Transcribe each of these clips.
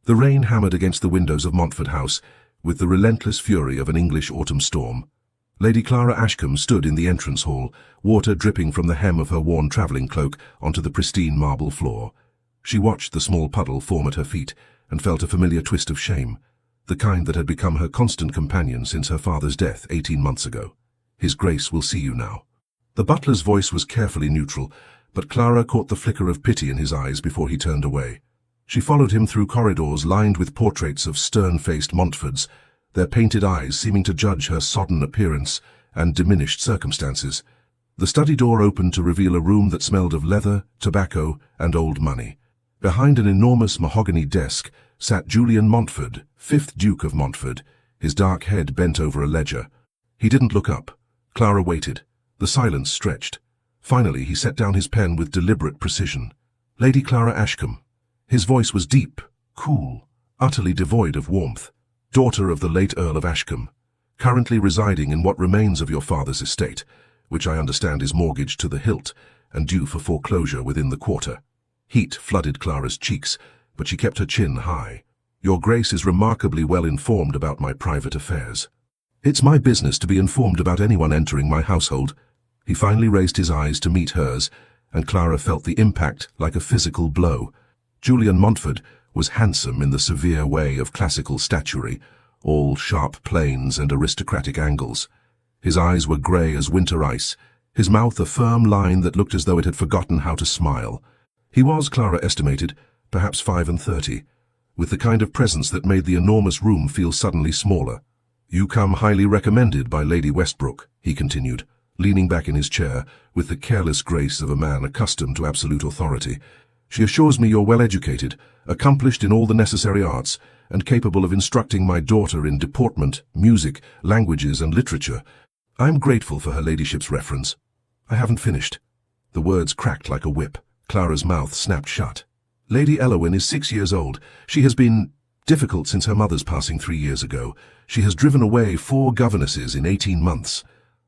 The rain hammered against the windows of Montfort House with the relentless fury of an English autumn storm. Lady Clara Ashcombe stood in the entrance hall, water dripping from the hem of her worn travelling cloak onto the pristine marble floor. She watched the small puddle form at her feet and felt a familiar twist of shame, the kind that had become her constant companion since her father's death 18 months ago. "His Grace will see you now." The butler's voice was carefully neutral, but Clara caught the flicker of pity in his eyes before he turned away. She followed him through corridors lined with portraits of stern-faced Montforts, their painted eyes seeming to judge her sodden appearance and diminished circumstances. The study door opened to reveal a room that smelled of leather, tobacco, and old money. Behind an enormous mahogany desk sat Julian Montfort, 5th Duke of Montfort, his dark head bent over a ledger. He didn't look up. Clara waited. The silence stretched. Finally, he set down his pen with deliberate precision. "Lady Clara Ashcombe." His voice was deep, cool, utterly devoid of warmth. "Daughter of the late Earl of Ashcombe, currently residing in what remains of your father's estate, which I understand is mortgaged to the hilt and due for foreclosure within the quarter." Heat flooded Clara's cheeks, but she kept her chin high. "Your Grace is remarkably well informed about my private affairs." "It's my business to be informed about anyone entering my household." He finally raised his eyes to meet hers, and Clara felt the impact like a physical blow. Julian Montfort was handsome in the severe way of classical statuary, all sharp planes and aristocratic angles. His eyes were grey as winter ice, his mouth a firm line that looked as though it had forgotten how to smile. He was, Clara estimated, perhaps 35, with the kind of presence that made the enormous room feel suddenly smaller. "You come highly recommended by Lady Westbrook," he continued, leaning back in his chair with the careless grace of a man accustomed to absolute authority. "She assures me you're well educated, accomplished in all the necessary arts, and capable of instructing my daughter in deportment, music, languages, and literature. I am grateful for her ladyship's reference." "I haven't finished." The words cracked like a whip. Clara's mouth snapped shut. "Lady Elowin is 6 years old. She has been difficult since her mother's passing 3 years ago. She has driven away 4 governesses in 18 months.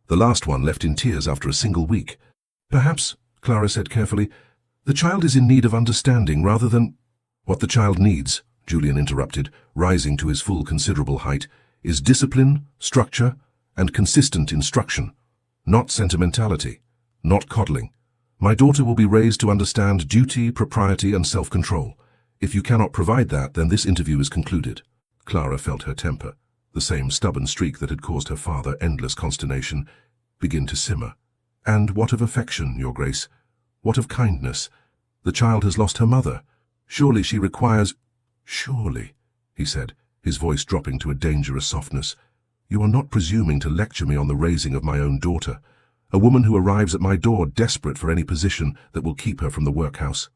The last one left in tears after a single week." "Perhaps," Clara said carefully, "the child is in need of understanding rather than—" "What the child needs," Julian interrupted, rising to his full considerable height, "is discipline, structure, and consistent instruction. Not sentimentality, not coddling. My daughter will be raised to understand duty, propriety, and self-control. If you cannot provide that, then this interview is concluded." Clara felt her temper, the same stubborn streak that had caused her father endless consternation, begin to simmer. "And what of affection, Your Grace? What of kindness? The child has lost her mother. Surely she requires—" "Surely," he said, his voice dropping to a dangerous softness. "You are not presuming to lecture me on the raising of my own daughter, a woman who arrives at my door desperate for any position that will keep her from the workhouse."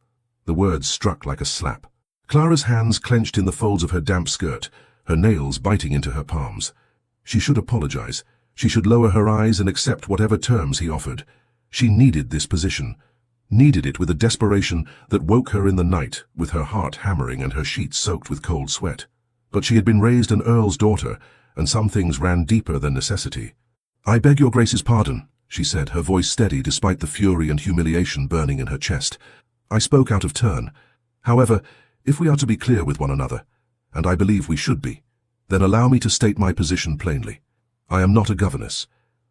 The words struck like a slap. Clara's hands clenched in the folds of her damp skirt, her nails biting into her palms. She should apologize. She should lower her eyes and accept whatever terms he offered. She needed this position, needed it with a desperation that woke her in the night, with her heart hammering and her sheets soaked with cold sweat. But she had been raised an earl's daughter, and some things ran deeper than necessity. "I beg your Grace's pardon," she said, her voice steady despite the fury and humiliation burning in her chest. "I spoke out of turn. However, if we are to be clear with one another, and I believe we should be, then allow me to state my position plainly. I am not a governess.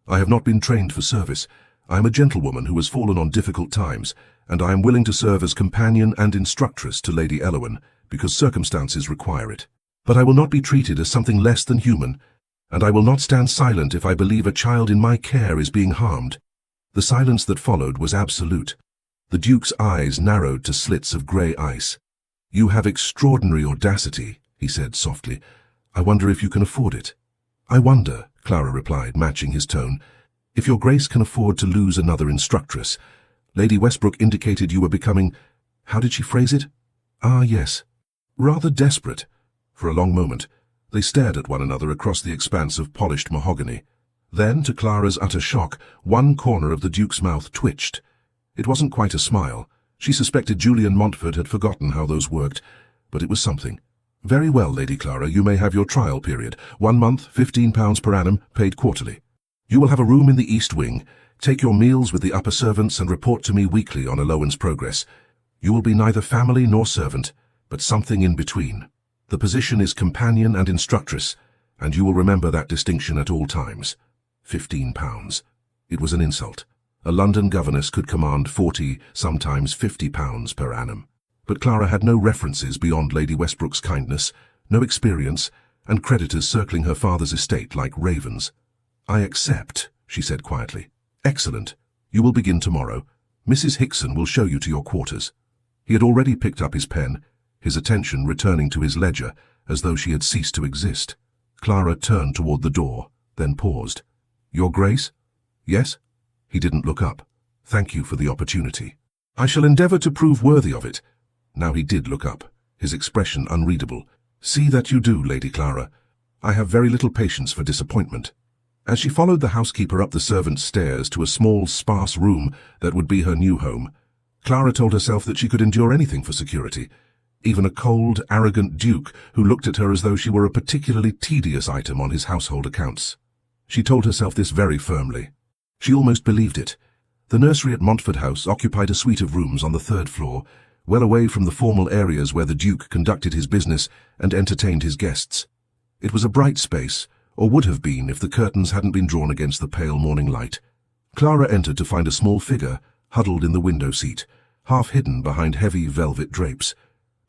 I have not been trained for service. I am a gentlewoman who has fallen on difficult times, and I am willing to serve as companion and instructress to Lady Elowin, because circumstances require it. But I will not be treated as something less than human, and I will not stand silent if I believe a child in my care is being harmed." The silence that followed was absolute. The Duke's eyes narrowed to slits of grey ice. "You have extraordinary audacity," he said softly. "I wonder if you can afford it." "I wonder," Clara replied, matching his tone, "if your Grace can afford to lose another instructress. Lady Westbrook indicated you were becoming—" how did she phrase it? "Ah, yes. Rather desperate." For a long moment, they stared at one another across the expanse of polished mahogany. Then, to Clara's utter shock, one corner of the Duke's mouth twitched. It wasn't quite a smile. She suspected Julian Montfort had forgotten how those worked, but it was something. "Very well, Lady Clara, you may have your trial period. 1 month, £15 per annum, paid quarterly. You will have a room in the East Wing. Take your meals with the upper servants and report to me weekly on Elowin's progress. You will be neither family nor servant, but something in between." The position is companion and instructress, and you will remember that distinction at all times. £15. It was an insult. A London governess could command £40, sometimes £50 per annum. But Clara had no references beyond Lady Westbrook's kindness, no experience, and creditors circling her father's estate like ravens. "I accept," she said quietly. "Excellent. You will begin tomorrow. Mrs. Hickson will show you to your quarters." He had already picked up his pen, his attention returning to his ledger as though she had ceased to exist. Clara turned toward the door, then paused. "Your Grace?" "Yes?" He didn't look up. "Thank you for the opportunity. I shall endeavour to prove worthy of it." Now he did look up, his expression unreadable. "See that you do, Lady Clara. I have very little patience for disappointment." As she followed the housekeeper up the servants' stairs to a small, sparse room that would be her new home, Clara told herself that she could endure anything for security, even a cold, arrogant duke who looked at her as though she were a particularly tedious item on his household accounts. She told herself this very firmly. She almost believed it. The nursery at Montfort House occupied a suite of rooms on the 3rd floor, well away from the formal areas where the Duke conducted his business and entertained his guests. It was a bright space, or would have been if the curtains hadn't been drawn against the pale morning light. Clara entered to find a small figure huddled in the window seat, half hidden behind heavy velvet drapes.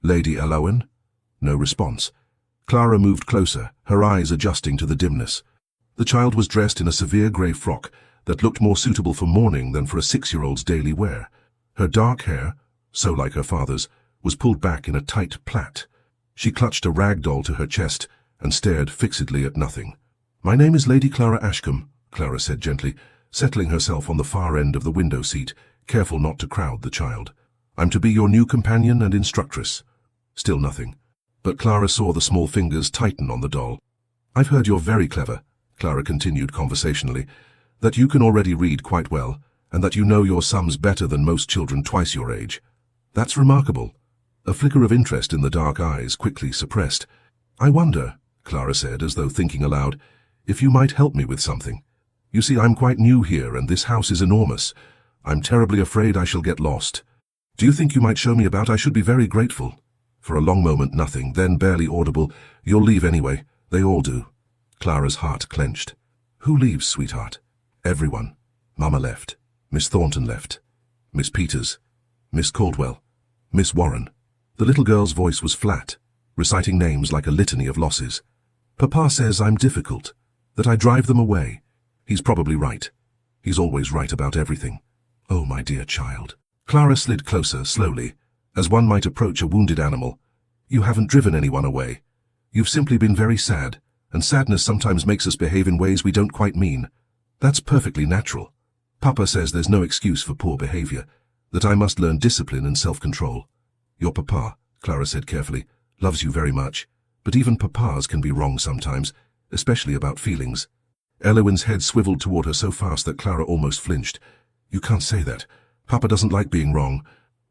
"Lady Elowen?" No response. Clara moved closer, her eyes adjusting to the dimness. The child was dressed in a severe grey frock that looked more suitable for mourning than for a 6-year-old's daily wear. Her dark hair, so like her father's, was pulled back in a tight plait. She clutched a rag doll to her chest and stared fixedly at nothing. "My name is Lady Clara Ashcombe," Clara said gently, settling herself on the far end of the window seat, careful not to crowd the child. "I'm to be your new companion and instructress." Still nothing. But Clara saw the small fingers tighten on the doll. "I've heard you're very clever," Clara continued conversationally, "that you can already read quite well, and that you know your sums better than most children twice your age. That's remarkable." A flicker of interest in the dark eyes quickly suppressed. "I wonder," Clara said, as though thinking aloud, "if you might help me with something. You see, I'm quite new here, and this house is enormous. I'm terribly afraid I shall get lost. Do you think you might show me about? I should be very grateful." For a long moment nothing, then barely audible, "You'll leave anyway. They all do." Clara's heart clenched. "Who leaves, sweetheart?" "Everyone. Mama left. Miss Thornton left. Miss Peters. Miss Caldwell. Miss Warren." The little girl's voice was flat, reciting names like a litany of losses. "Papa says I'm difficult, that I drive them away. He's probably right. He's always right about everything. Oh, my dear child." Clara slid closer, slowly, as one might approach a wounded animal. "You haven't driven anyone away. You've simply been very sad, and sadness sometimes makes us behave in ways we don't quite mean. That's perfectly natural. Papa says there's no excuse for poor behavior, that I must learn discipline and self-control. Your papa," Clara said carefully, "loves you very much, but even papas can be wrong sometimes, especially about feelings." Elowen's head swiveled toward her so fast that Clara almost flinched. "You can't say that. Papa doesn't like being wrong."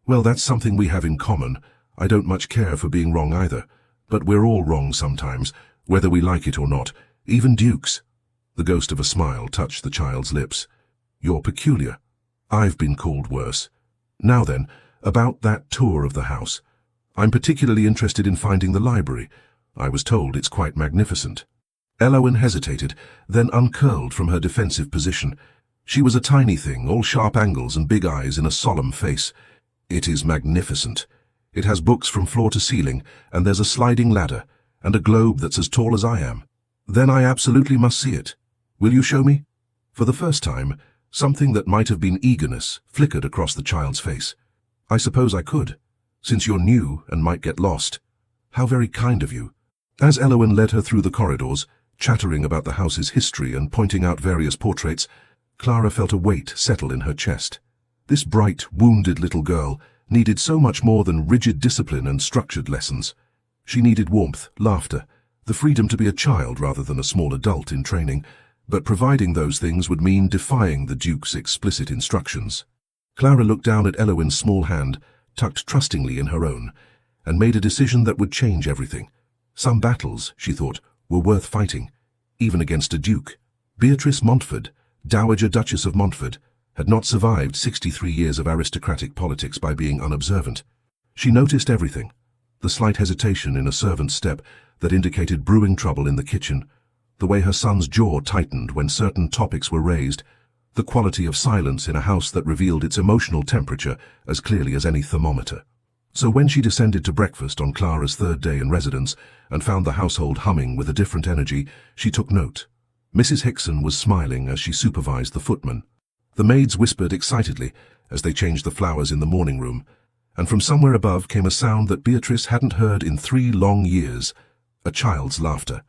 "Well, that's something we have in common. I don't much care for being wrong either. But we're all wrong sometimes, whether we like it or not, even dukes." The ghost of a smile touched the child's lips. "You're peculiar. I've been called worse. Now then, about that tour of the house. I'm particularly interested in finding the library. I was told it's quite magnificent." Elowen hesitated, then uncurled from her defensive position. She was a tiny thing, all sharp angles and big eyes in a solemn face. "It is magnificent. It has books from floor to ceiling, and there's a sliding ladder, and a globe that's as tall as I am." "Then I absolutely must see it. Will you show me?" For the first time, something that might have been eagerness flickered across the child's face. "I suppose I could, since you're new and might get lost. How very kind of you." As Elowen led her through the corridors, chattering about the house's history and pointing out various portraits, Clara felt a weight settle in her chest. This bright, wounded little girl needed so much more than rigid discipline and structured lessons. She needed warmth, laughter, the freedom to be a child rather than a small adult in training, but providing those things would mean defying the Duke's explicit instructions. Clara looked down at Elowen's small hand, tucked trustingly in her own, and made a decision that would change everything. Some battles, she thought, were worth fighting, even against a duke. Beatrice Montfort, Dowager Duchess of Montfort, had not survived 63 years of aristocratic politics by being unobservant. She noticed everything. The slight hesitation in a servant's step that indicated brewing trouble in the kitchen, the way her son's jaw tightened when certain topics were raised, the quality of silence in a house that revealed its emotional temperature as clearly as any thermometer. So when she descended to breakfast on Clara's third day in residence and found the household humming with a different energy, she took note. Mrs. Hickson was smiling as she supervised the footman. The maids whispered excitedly as they changed the flowers in the morning room, and from somewhere above came a sound that Beatrice hadn't heard in 3 long years, a child's laughter.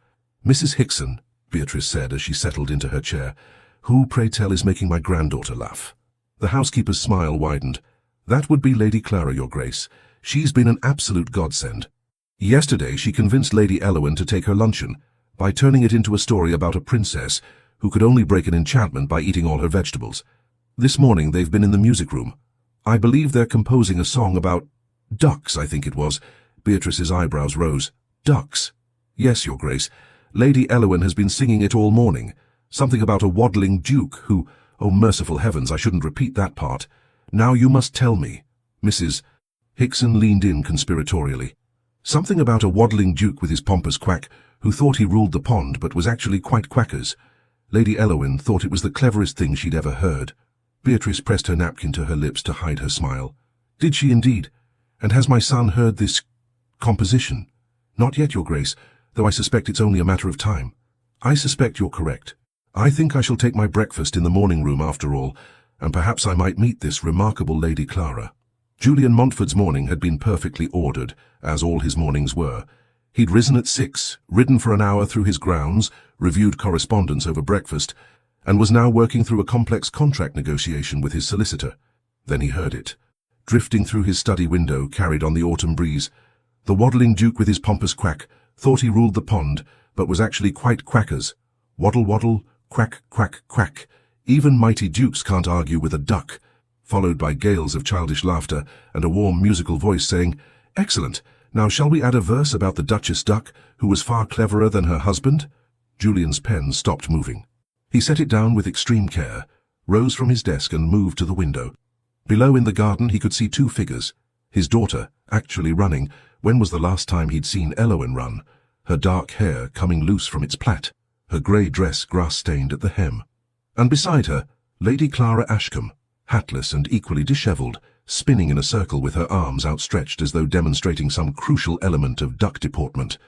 "Mrs. Hickson," Beatrice said as she settled into her chair, "who, pray tell, is making my granddaughter laugh?" The housekeeper's smile widened. "That would be Lady Clara, Your Grace. She's been an absolute godsend. Yesterday she convinced Lady Elowin to take her luncheon by turning it into a story about a princess who could only break an enchantment by eating all her vegetables. This morning they've been in the music room. I believe they're composing a song about ducks, I think it was." Beatrice's eyebrows rose. "Ducks?" "Yes, Your Grace. Lady Elowin has been singing it all morning. Something about a waddling duke who— oh, merciful heavens, I shouldn't repeat that part. Now you must tell me." Mrs. Hickson leaned in conspiratorially. "Something about a waddling duke with his pompous quack who thought he ruled the pond but was actually quite quackers. Lady Elowin thought it was the cleverest thing she'd ever heard." Beatrice pressed her napkin to her lips to hide her smile. "Did she indeed? And has my son heard this composition?" "Not yet, Your Grace, though I suspect it's only a matter of time." "I suspect you're correct. I think I shall take my breakfast in the morning room after all, and perhaps I might meet this remarkable Lady Clara." Julian Montford's morning had been perfectly ordered, as all his mornings were. He'd risen at 6, ridden for an hour through his grounds, reviewed correspondence over breakfast, and was now working through a complex contract negotiation with his solicitor. Then he heard it. Drifting through his study window, carried on the autumn breeze, the waddling duke with his pompous quack thought he ruled the pond, but was actually quite quackers. Waddle, waddle, quack, quack, quack. Even mighty dukes can't argue with a duck. Followed by gales of childish laughter and a warm musical voice saying, "Excellent. Now shall we add a verse about the Duchess Duck, who was far cleverer than her husband?" Julian's pen stopped moving. He set it down with extreme care, rose from his desk and moved to the window. Below in the garden he could see 2 figures. His daughter, actually running. When was the last time he'd seen Elowin run? Her dark hair coming loose from its plait, her grey dress grass-stained at the hem. And beside her, Lady Clara Ashcombe, hatless and equally dishevelled, spinning in a circle with her arms outstretched as though demonstrating some crucial element of duck deportment.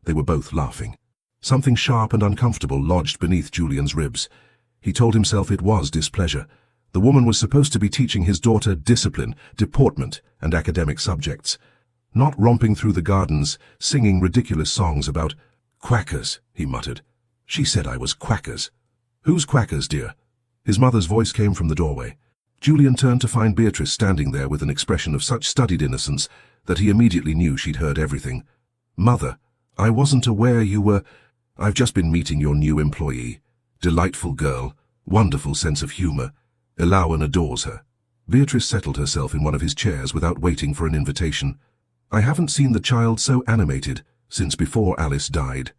They were both laughing. Something sharp and uncomfortable lodged beneath Julian's ribs. He told himself it was displeasure. The woman was supposed to be teaching his daughter discipline, deportment, and academic subjects, not romping through the gardens, singing ridiculous songs about quackers, he muttered. "She said I was quackers." "Who's quackers, dear?" His mother's voice came from the doorway. Julian turned to find Beatrice standing there with an expression of such studied innocence that he immediately knew she'd heard everything. "Mother, I wasn't aware you were— I've just been meeting your new employee. Delightful girl, wonderful sense of humour. Elowin adores her." Beatrice settled herself in one of his chairs without waiting for an invitation. "I haven't seen the child so animated since before Alice died."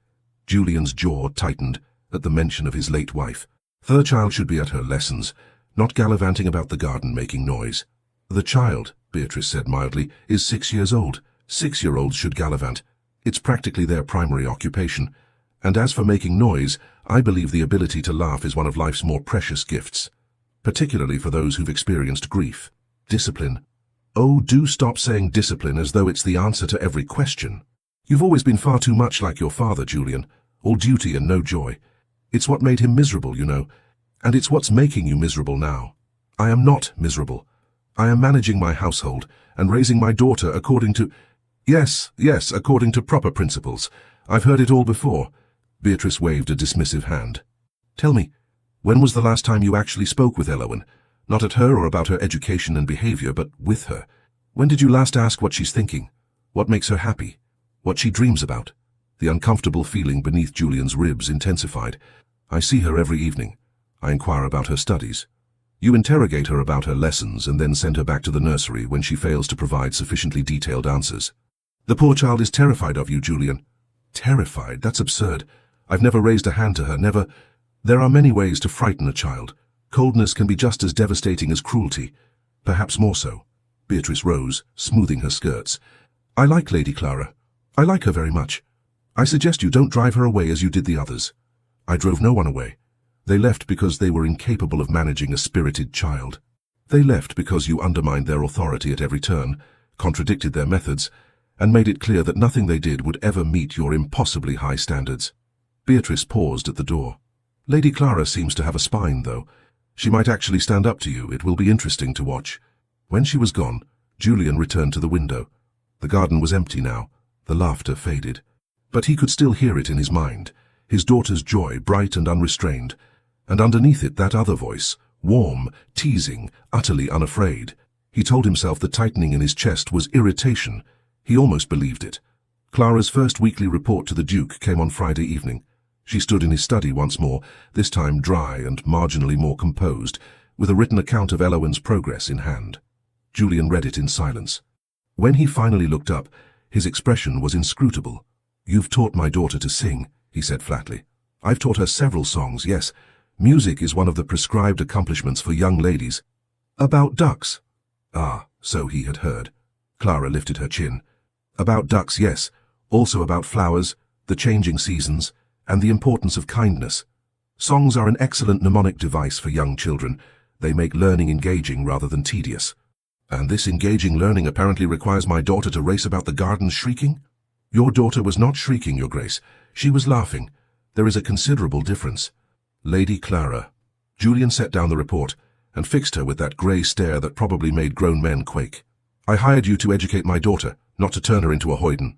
Julian's jaw tightened at the mention of his late wife. Her child should be at her lessons, not gallivanting about the garden making noise. "The child," Beatrice said mildly, "is 6 years old. 6-year-olds should gallivant. It's practically their primary occupation. And as for making noise, I believe the ability to laugh is one of life's more precious gifts, particularly for those who've experienced grief. Discipline. Oh, do stop saying discipline as though it's the answer to every question. You've always been far too much like your father, Julian, all duty and no joy. It's what made him miserable, you know, and it's what's making you miserable now. I am not miserable. I am managing my household and raising my daughter according to— Yes, according to proper principles. I've heard it all before." Beatrice waved a dismissive hand. "Tell me, when was the last time you actually spoke with Elowin? Not at her or about her education and behaviour, but with her. When did you last ask what she's thinking? What makes her happy? What she dreams about?" The uncomfortable feeling beneath Julian's ribs intensified. "I see her every evening. I inquire about her studies. You interrogate her about her lessons and then send her back to the nursery when she fails to provide sufficiently detailed answers. The poor child is terrified of you, Julian." "Terrified? That's absurd. I've never raised a hand to her, never— There are many ways to frighten a child. Coldness can be just as devastating as cruelty. Perhaps more so." Beatrice rose, smoothing her skirts. I like Lady Clara. I like her very much. I suggest you don't drive her away as you did the others. I drove no one away. They left because they were incapable of managing a spirited child. They left because you undermined their authority at every turn, contradicted their methods, and made it clear that nothing they did would ever meet your impossibly high standards. Beatrice paused at the door. Lady Clara seems to have a spine, though. She might actually stand up to you. It will be interesting to watch. When she was gone, Julian returned to the window. The garden was empty now. The laughter faded. But he could still hear it in his mind, his daughter's joy bright and unrestrained, and underneath it that other voice, warm, teasing, utterly unafraid. He told himself the tightening in his chest was irritation. He almost believed it. Clara's first weekly report to the Duke came on Friday evening. She stood in his study once more, this time dry and marginally more composed, with a written account of Elowen's progress in hand. Julian read it in silence. When he finally looked up, his expression was inscrutable. "You've taught my daughter to sing," he said flatly. "I've taught her several songs, yes. Music is one of the prescribed accomplishments for young ladies." "About ducks?" Ah, so he had heard. Clara lifted her chin. "About ducks, yes. Also about flowers, the changing seasons, and the importance of kindness. Songs are an excellent mnemonic device for young children. They make learning engaging rather than tedious." "And this engaging learning apparently requires my daughter to race about the gardens shrieking?" "Your daughter was not shrieking, Your Grace. She was laughing. There is a considerable difference." Lady Clara. Julian set down the report and fixed her with that grey stare that probably made grown men quake. "I hired you to educate my daughter, not to turn her into a hoyden.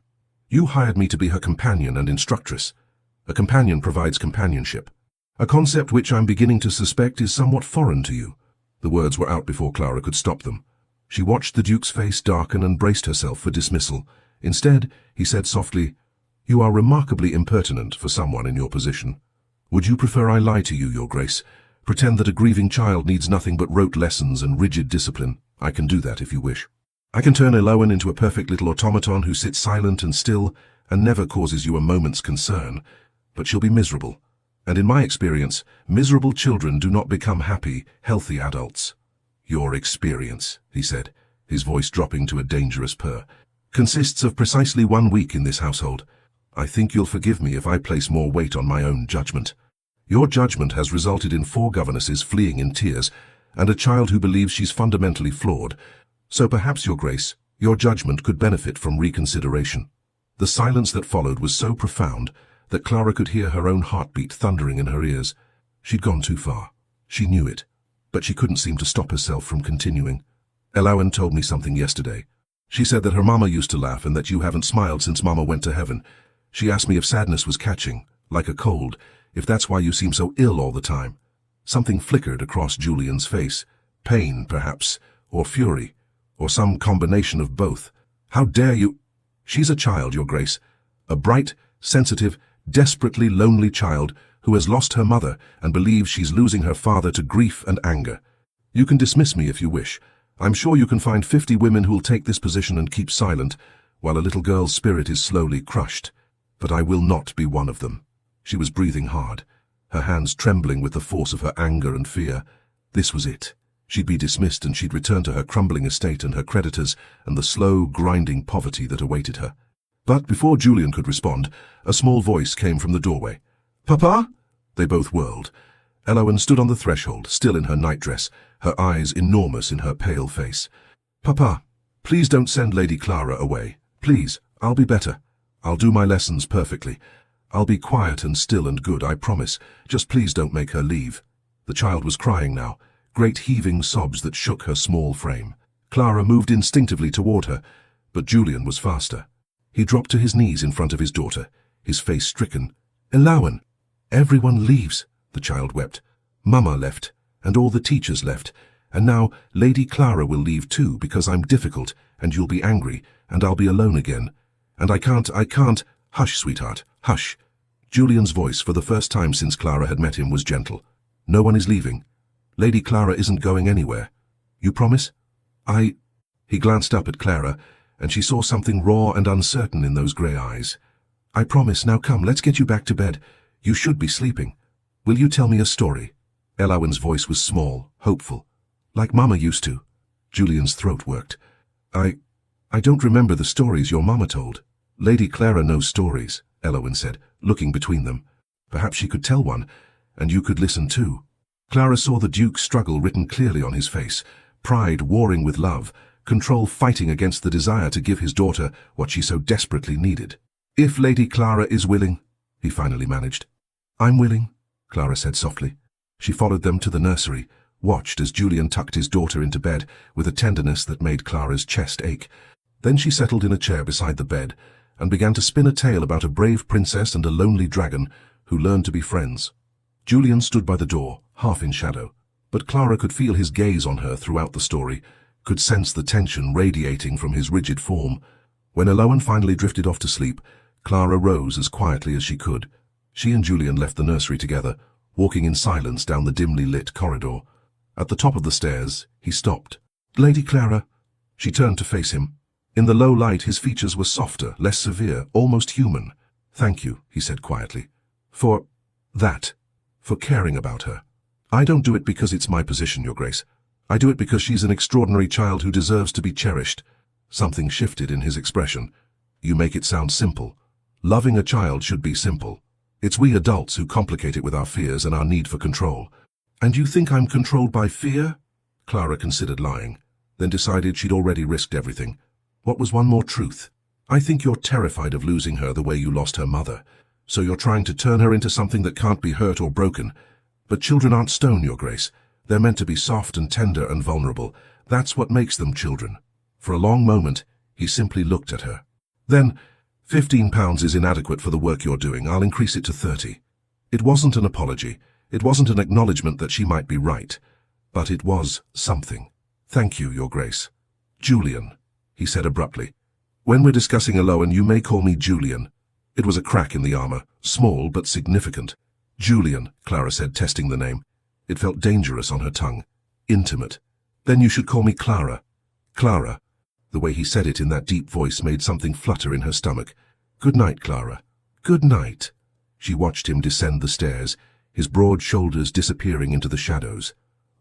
You hired me to be her companion and instructress. A companion provides companionship. A concept which I'm beginning to suspect is somewhat foreign to you." The words were out before Clara could stop them. She watched the Duke's face darken and braced herself for dismissal. Instead, he said softly, "You are remarkably impertinent for someone in your position. Would you prefer I lie to you, Your Grace? Pretend that a grieving child needs nothing but rote lessons and rigid discipline? I can do that if you wish. I can turn Elowen into a perfect little automaton who sits silent and still and never causes you a moment's concern, but she'll be miserable. And in my experience, miserable children do not become happy, healthy adults." "Your experience," he said, his voice dropping to a dangerous purr, "consists of precisely 1 week in this household. I think you'll forgive me if I place more weight on my own judgment. Your judgment has resulted in 4 governesses fleeing in tears, and a child who believes she's fundamentally flawed. So perhaps, Your Grace, your judgment could benefit from reconsideration." The silence that followed was so profound that Clara could hear her own heartbeat thundering in her ears. She'd gone too far. She knew it, but she couldn't seem to stop herself from continuing. "Elowen told me something yesterday. She said that her mama used to laugh and that you haven't smiled since mama went to heaven. She asked me if sadness was catching, like a cold, if that's why you seem so ill all the time." Something flickered across Julian's face. Pain, perhaps, or fury, or some combination of both. "How dare you—" "She's a child, Your Grace. A bright, sensitive, desperately lonely child who has lost her mother and believes she's losing her father to grief and anger. You can dismiss me if you wish. I'm sure you can find 50 women who'll take this position and keep silent, while a little girl's spirit is slowly crushed. But I will not be one of them." She was breathing hard, her hands trembling with the force of her anger and fear. This was it. She'd be dismissed and she'd return to her crumbling estate and her creditors and the slow, grinding poverty that awaited her. But before Julian could respond, a small voice came from the doorway. "Papa?" They both whirled. Elowen stood on the threshold, still in her nightdress, her eyes enormous in her pale face. "Papa, please don't send Lady Clara away. Please, I'll be better. I'll do my lessons perfectly. I'll be quiet and still and good, I promise. Just please don't make her leave." The child was crying now, great heaving sobs that shook her small frame. Clara moved instinctively toward her, but Julian was faster. He dropped to his knees in front of his daughter, his face stricken. "Elowen!" "Everyone leaves," the child wept. "Mama left, and all the teachers left, and now Lady Clara will leave too because I'm difficult, and you'll be angry, and I'll be alone again. And I can't— Hush, sweetheart, hush." Julian's voice, for the first time since Clara had met him, was gentle. "No one is leaving. Lady Clara isn't going anywhere. You promise?" He glanced up at Clara, and she saw something raw and uncertain in those grey eyes. "I promise. Now come, let's get you back to bed. You should be sleeping. Will you tell me a story?" Elowen's voice was small, hopeful. "Like Mama used to." Julian's throat worked. I don't remember the stories your mama told. Lady Clara knows stories, Elowen said, looking between them. Perhaps she could tell one, and you could listen too. Clara saw the Duke's struggle written clearly on his face, pride warring with love, control fighting against the desire to give his daughter what she so desperately needed. If Lady Clara is willing, he finally managed. I'm willing, Clara said softly. She followed them to the nursery, watched as Julian tucked his daughter into bed with a tenderness that made Clara's chest ache. Then she settled in a chair beside the bed and began to spin a tale about a brave princess and a lonely dragon who learned to be friends. Julian stood by the door, half in shadow, but Clara could feel his gaze on her throughout the story, could sense the tension radiating from his rigid form. When Elowen finally drifted off to sleep, Clara rose as quietly as she could. She and Julian left the nursery together, walking in silence down the dimly lit corridor. At the top of the stairs, he stopped. Lady Clara. She turned to face him. In the low light, his features were softer, less severe, almost human. Thank you, he said quietly. For that. For caring about her. I don't do it because it's my position, Your Grace. I do it because she's an extraordinary child who deserves to be cherished. Something shifted in his expression. You make it sound simple. Loving a child should be simple. It's we adults who complicate it with our fears and our need for control. And you think I'm controlled by fear? Clara considered lying, then decided she'd already risked everything. What was one more truth? I think you're terrified of losing her the way you lost her mother. So you're trying to turn her into something that can't be hurt or broken. But children aren't stone, Your Grace. They're meant to be soft and tender and vulnerable. That's what makes them children. For a long moment, he simply looked at her. Then, £15 is inadequate for the work you're doing. I'll increase it to 30. It wasn't an apology. It wasn't an acknowledgement that she might be right. But it was something. Thank you, Your Grace. Julian, he said abruptly. When we're discussing Elowen, you may call me Julian. It was a crack in the armor, small but significant. Julian, Clara said, testing the name. It felt dangerous on her tongue. Intimate. Then you should call me Clara. Clara. The way he said it in that deep voice made something flutter in her stomach. Good night, Clara. Good night. She watched him descend the stairs, his broad shoulders disappearing into the shadows.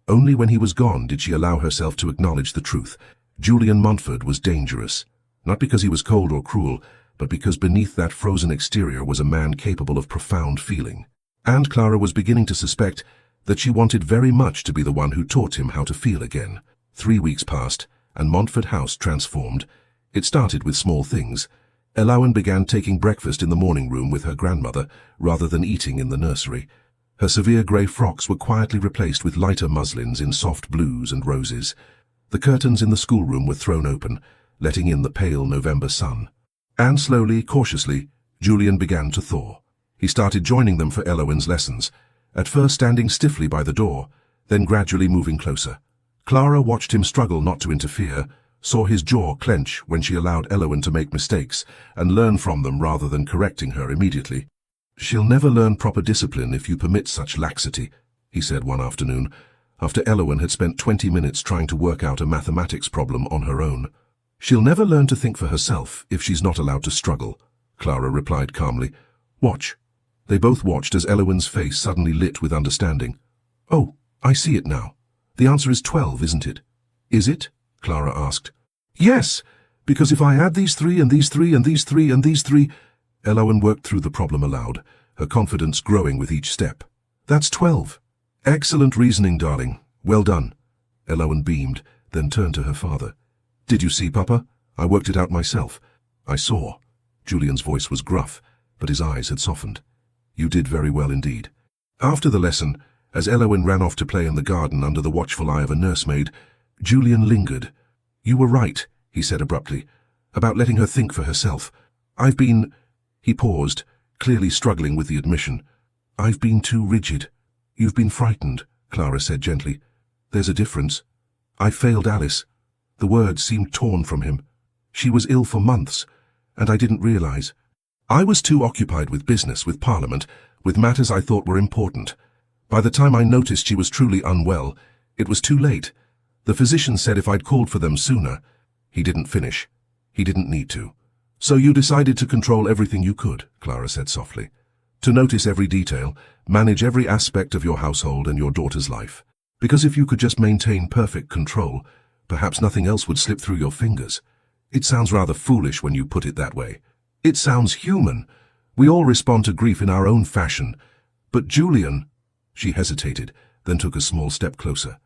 Only when he was gone did she allow herself to acknowledge the truth. Julian Montfort was dangerous. Not because he was cold or cruel, but because beneath that frozen exterior was a man capable of profound feeling. And Clara was beginning to suspect that she wanted very much to be the one who taught him how to feel again. 3 weeks passed, and Montfort House transformed. It started with small things. Elowen began taking breakfast in the morning room with her grandmother, rather than eating in the nursery. Her severe grey frocks were quietly replaced with lighter muslins in soft blues and roses. The curtains in the schoolroom were thrown open, letting in the pale November sun. And slowly, cautiously, Julian began to thaw. He started joining them for Elowen's lessons, at first standing stiffly by the door, then gradually moving closer. Clara watched him struggle not to interfere, saw his jaw clench when she allowed Elowen to make mistakes and learn from them rather than correcting her immediately. She'll never learn proper discipline if you permit such laxity, he said one afternoon, after Elowen had spent 20 minutes trying to work out a mathematics problem on her own. She'll never learn to think for herself if she's not allowed to struggle, Clara replied calmly. Watch. They both watched as Elowen's face suddenly lit with understanding. Oh, I see it now. The answer is 12, isn't it? Is it? Clara asked. Yes, because if I add these 3 and these 3 and these 3 and these 3... Elowen worked through the problem aloud, her confidence growing with each step. That's 12. Excellent reasoning, darling. Well done. Elowen beamed, then turned to her father. Did you see, Papa? I worked it out myself. I saw. Julian's voice was gruff, but his eyes had softened. You did very well indeed. After the lesson, as Elowen ran off to play in the garden under the watchful eye of a nursemaid, Julian lingered. You were right, he said abruptly, about letting her think for herself. I've been... He paused, clearly struggling with the admission. I've been too rigid. You've been frightened, Clara said gently. There's a difference. I failed Alice. The words seemed torn from him. She was ill for months, and I didn't realize. I was too occupied with business, with Parliament, with matters I thought were important. By the time I noticed she was truly unwell, it was too late. The physician said if I'd called for them sooner. He didn't finish. He didn't need to. So you decided to control everything you could, Clara said softly. To notice every detail, manage every aspect of your household and your daughter's life. Because if you could just maintain perfect control, perhaps nothing else would slip through your fingers. It sounds rather foolish when you put it that way. It sounds human. We all respond to grief in our own fashion. But Julian, she hesitated, then took a small step closer.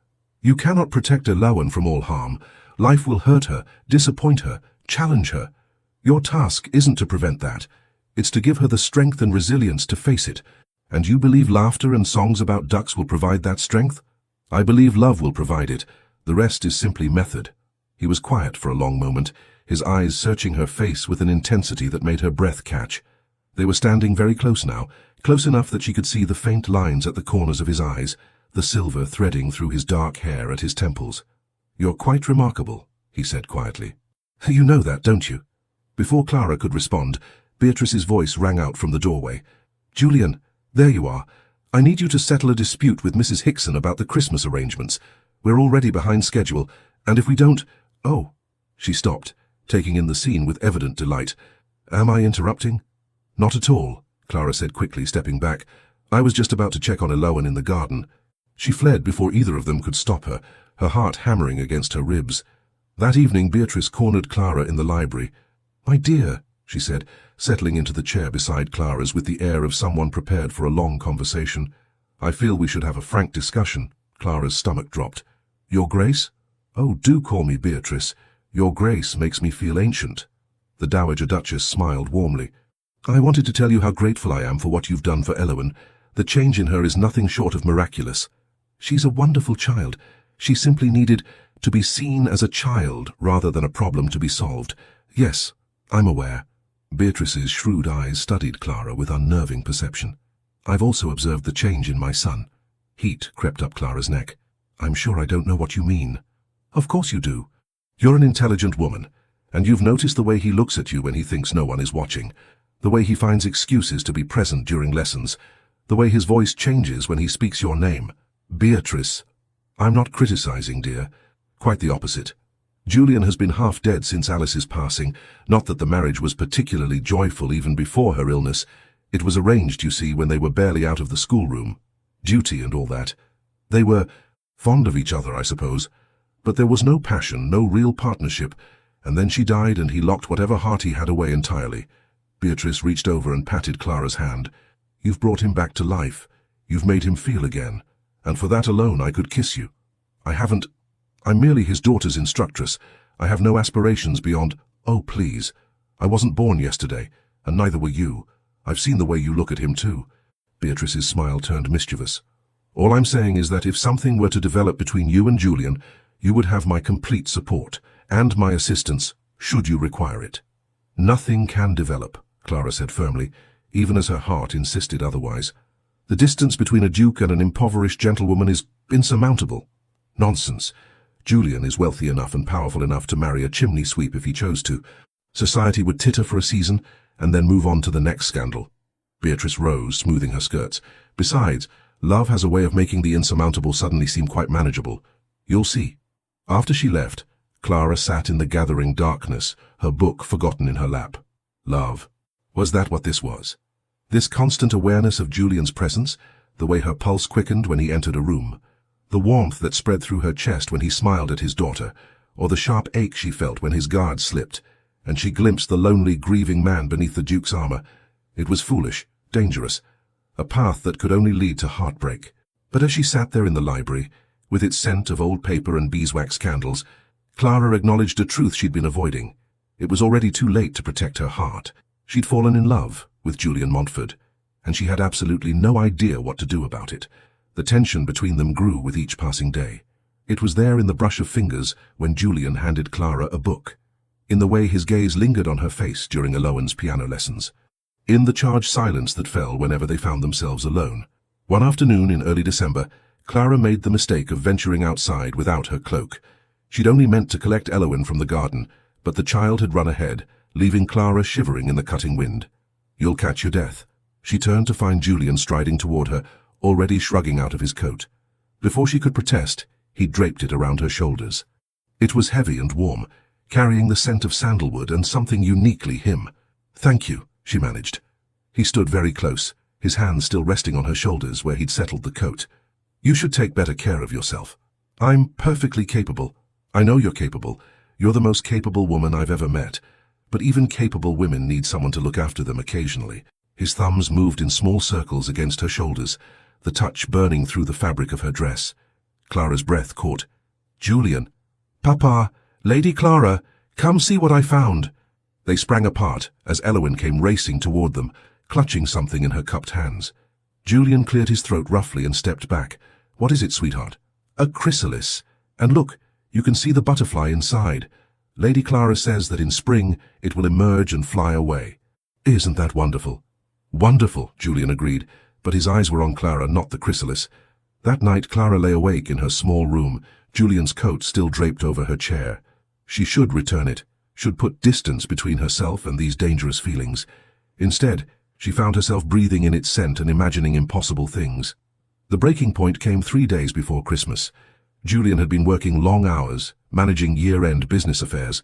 You cannot protect Elawan from all harm. Life will hurt her, disappoint her, challenge her. Your task isn't to prevent that. It's to give her the strength and resilience to face it. And you believe laughter and songs about ducks will provide that strength? I believe love will provide it. The rest is simply method. He was quiet for a long moment, his eyes searching her face with an intensity that made her breath catch. They were standing very close now, close enough that she could see the faint lines at the corners of his eyes, the silver threading through his dark hair at his temples. You're quite remarkable, he said quietly. You know that, don't you? Before Clara could respond, Beatrice's voice rang out from the doorway. Julian, there you are. I need you to settle a dispute with Mrs. Hickson about the Christmas arrangements. We're already behind schedule, and if we don't— Oh, she stopped, taking in the scene with evident delight. Am I interrupting? Not at all, Clara said quickly, stepping back. I was just about to check on Elawan in the garden. She fled before either of them could stop her, her heart hammering against her ribs. That evening Beatrice cornered Clara in the library. My dear, she said, settling into the chair beside Clara's with the air of someone prepared for a long conversation. I feel we should have a frank discussion. Clara's stomach dropped. Your Grace? Oh, do call me Beatrice. Your Grace makes me feel ancient. The Dowager Duchess smiled warmly. I wanted to tell you how grateful I am for what you've done for Elawan. The change in her is nothing short of miraculous. She's a wonderful child. She simply needed to be seen as a child rather than a problem to be solved. Yes, I'm aware. Beatrice's shrewd eyes studied Clara with unnerving perception. I've also observed the change in my son. Heat crept up Clara's neck. I'm sure I don't know what you mean. Of course you do. You're an intelligent woman, and you've noticed the way he looks at you when he thinks no one is watching, the way he finds excuses to be present during lessons, the way his voice changes when he speaks your name. Beatrice. I'm not criticizing, dear. Quite the opposite. Julian has been half dead since Alice's passing, not that the marriage was particularly joyful even before her illness. It was arranged, you see, when they were barely out of the schoolroom. Duty and all that. They were fond of each other, I suppose. But there was no passion, no real partnership, and then she died and he locked whatever heart he had away entirely. Beatrice reached over and patted Clara's hand. You've brought him back to life. You've made him feel again. And for that alone I could kiss you. I'm merely his daughter's instructress. I have no aspirations beyond— Oh, please. I wasn't born yesterday, and neither were you. I've seen the way you look at him too. Beatrice's smile turned mischievous. All I'm saying is that if something were to develop between you and Julian, you would have my complete support, and my assistance, should you require it. Nothing can develop, Clara said firmly, even as her heart insisted otherwise. The distance between a duke and an impoverished gentlewoman is insurmountable. Nonsense. Julian is wealthy enough and powerful enough to marry a chimney sweep if he chose to. Society would titter for a season, and then move on to the next scandal. Beatrice rose, smoothing her skirts. Besides, love has a way of making the insurmountable suddenly seem quite manageable. You'll see. After she left, Clara sat in the gathering darkness, her book forgotten in her lap. Love. Was that what this was? This constant awareness of Julian's presence, the way her pulse quickened when he entered a room, the warmth that spread through her chest when he smiled at his daughter, or the sharp ache she felt when his guard slipped, and she glimpsed the lonely, grieving man beneath the Duke's armor. It was foolish, dangerous, a path that could only lead to heartbreak. But as she sat there in the library, with its scent of old paper and beeswax candles, Clara acknowledged a truth she'd been avoiding. It was already too late to protect her heart. She'd fallen in love with Julian Montfort, and she had absolutely no idea what to do about it. The tension between them grew with each passing day. It was there in the brush of fingers when Julian handed Clara a book, in the way his gaze lingered on her face during Elawan's piano lessons, in the charged silence that fell whenever they found themselves alone. One afternoon in early December, Clara made the mistake of venturing outside without her cloak. She'd only meant to collect Elawan from the garden, but the child had run ahead, leaving Clara shivering in the cutting wind. You'll catch your death. She turned to find Julian striding toward her, already shrugging out of his coat. Before she could protest, he draped it around her shoulders. It was heavy and warm, carrying the scent of sandalwood and something uniquely him. Thank you, she managed. He stood very close, his hands still resting on her shoulders where he'd settled the coat. You should take better care of yourself. I'm perfectly capable. I know you're capable. You're the most capable woman I've ever met, but even capable women need someone to look after them occasionally. His thumbs moved in small circles against her shoulders, the touch burning through the fabric of her dress. Clara's breath caught. Julian. Papa, Lady Clara, come see what I found. They sprang apart as Elowen came racing toward them, clutching something in her cupped hands. Julian cleared his throat roughly and stepped back. What is it, sweetheart? A chrysalis. And look, you can see the butterfly inside. Lady Clara says that in spring it will emerge and fly away. Isn't that wonderful? Wonderful, Julian agreed, but his eyes were on Clara, not the chrysalis. That night Clara lay awake in her small room, Julian's coat still draped over her chair. She should return it, should put distance between herself and these dangerous feelings. Instead, she found herself breathing in its scent and imagining impossible things. The breaking point came 3 days before Christmas. Julian had been working long hours, managing year-end business affairs.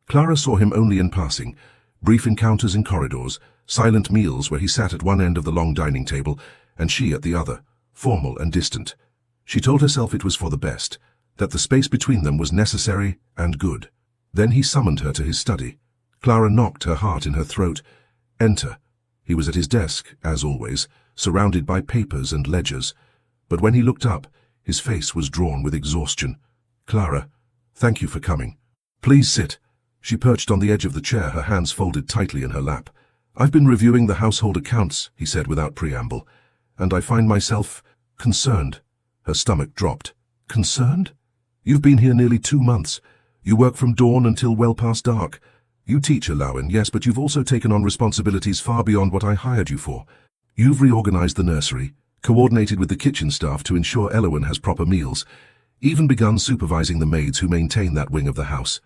Clara saw him only in passing, brief encounters in corridors, silent meals where he sat at one end of the long dining table, and she at the other, formal and distant. She told herself it was for the best, that the space between them was necessary and good. Then he summoned her to his study. Clara knocked, her heart in her throat. Enter. He was at his desk, as always, surrounded by papers and ledgers. But when he looked up, his face was drawn with exhaustion. Clara, thank you for coming. Please sit. She perched on the edge of the chair, her hands folded tightly in her lap. I've been reviewing the household accounts, he said without preamble, and I find myself concerned. Her stomach dropped. Concerned? You've been here nearly 2 months. You work from dawn until well past dark. You teach, Elowen, yes, but you've also taken on responsibilities far beyond what I hired you for. You've reorganized the nursery, coordinated with the kitchen staff to ensure Elowen has proper meals, even begun supervising the maids who maintain that wing of the house.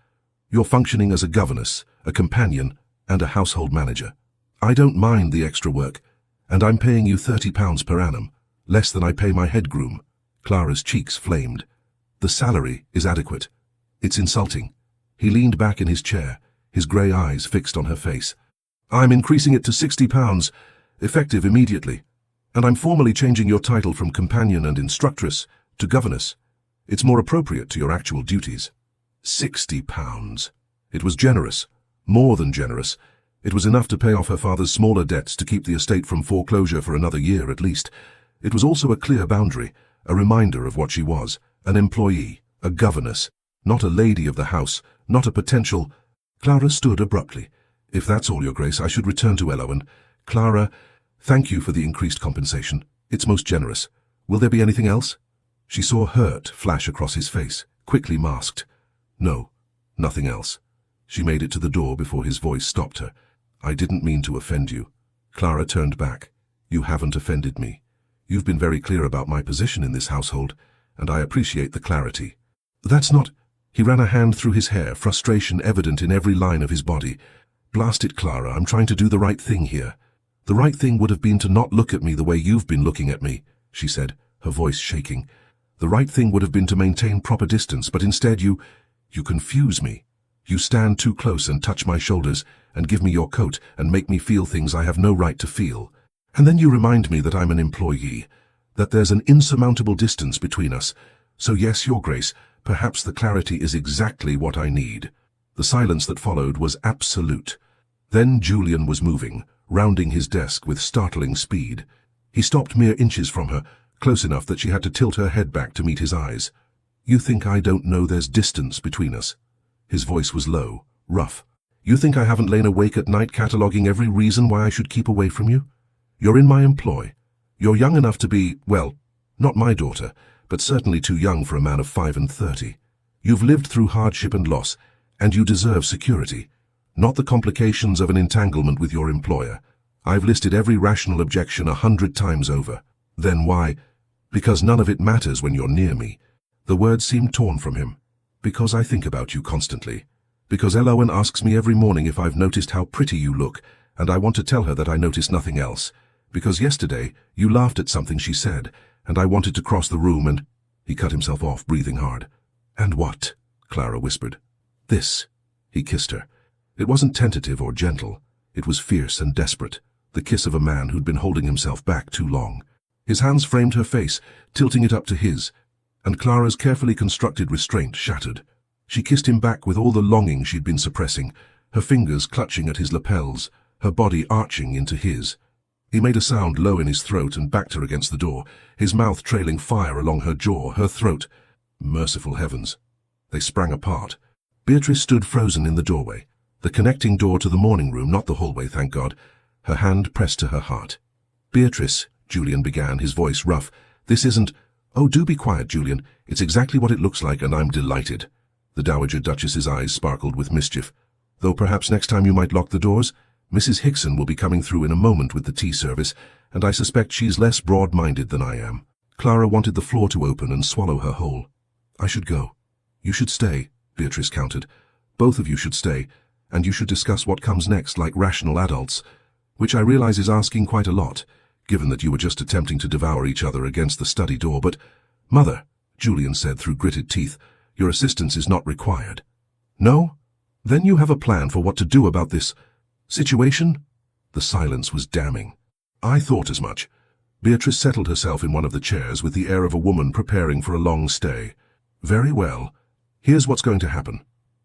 You're functioning as a governess, a companion, and a household manager. I don't mind the extra work, and I'm paying you £30 per annum, less than I pay my head groom. Clara's cheeks flamed. The salary is adequate. It's insulting. He leaned back in his chair, his grey eyes fixed on her face. I'm increasing it to £60, effective immediately, and I'm formally changing your title from companion and instructress to governess. It's more appropriate to your actual duties. £60. It was generous, more than generous. It was enough to pay off her father's smaller debts to keep the estate from foreclosure for another year at least. It was also a clear boundary, a reminder of what she was, an employee, a governess, not a lady of the house, not a potential. Clara stood abruptly. If that's all, Your Grace, I should return to Elowen. Clara, thank you for the increased compensation. It's most generous. Will there be anything else? She saw hurt flash across his face, quickly masked. No, nothing else. She made it to the door before his voice stopped her. I didn't mean to offend you. Clara turned back. You haven't offended me. You've been very clear about my position in this household, and I appreciate the clarity. That's not... He ran a hand through his hair, frustration evident in every line of his body. Blast it, Clara, I'm trying to do the right thing here. The right thing would have been to not look at me the way you've been looking at me, she said, her voice shaking. The right thing would have been to maintain proper distance, but instead you confuse me. You stand too close and touch my shoulders and give me your coat and make me feel things I have no right to feel. And then you remind me that I'm an employee, that there's an insurmountable distance between us. So yes, Your Grace, perhaps the clarity is exactly what I need. The silence that followed was absolute. Then Julian was moving, rounding his desk with startling speed. He stopped mere inches from her, close enough that she had to tilt her head back to meet his eyes. You think I don't know there's distance between us? His voice was low, rough. You think I haven't lain awake at night cataloguing every reason why I should keep away from you? You're in my employ. You're young enough to be, well, not my daughter, but certainly too young for a man of 35. You've lived through hardship and loss, and you deserve security, not the complications of an entanglement with your employer. I've listed every rational objection 100 times over. Then why? Because none of it matters when you're near me. The words seemed torn from him. Because I think about you constantly. Because Elowen asks me every morning if I've noticed how pretty you look, and I want to tell her that I noticed nothing else. Because yesterday you laughed at something she said, and I wanted to cross the room and... He cut himself off, breathing hard. And what? Clara whispered. This. He kissed her. It wasn't tentative or gentle. It was fierce and desperate, the kiss of a man who'd been holding himself back too long. His hands framed her face, tilting it up to his, and Clara's carefully constructed restraint shattered. She kissed him back with all the longing she'd been suppressing, her fingers clutching at his lapels, her body arching into his. He made a sound low in his throat and backed her against the door, his mouth trailing fire along her jaw, her throat. Merciful heavens. They sprang apart. Beatrice stood frozen in the doorway, the connecting door to the morning room, not the hallway, thank God, her hand pressed to her heart. Beatrice, Julian began, his voice rough, this isn't— Oh, do be quiet, Julian. It's exactly what it looks like, and I'm delighted. The Dowager Duchess's eyes sparkled with mischief. Though perhaps next time you might lock the doors. Mrs. Hickson will be coming through in a moment with the tea service, and I suspect she's less broad-minded than I am. Clara wanted the floor to open and swallow her whole. I should go. You should stay, Beatrice countered. Both of you should stay, and you should discuss what comes next like rational adults, which I realize is asking quite a lot, given that you were just attempting to devour each other against the study door, but— Mother, Julian said through gritted teeth, your assistance is not required. No? Then you have a plan for what to do about this situation? The silence was damning. I thought as much. Beatrice settled herself in one of the chairs with the air of a woman preparing for a long stay. Very well. Here's what's going to happen.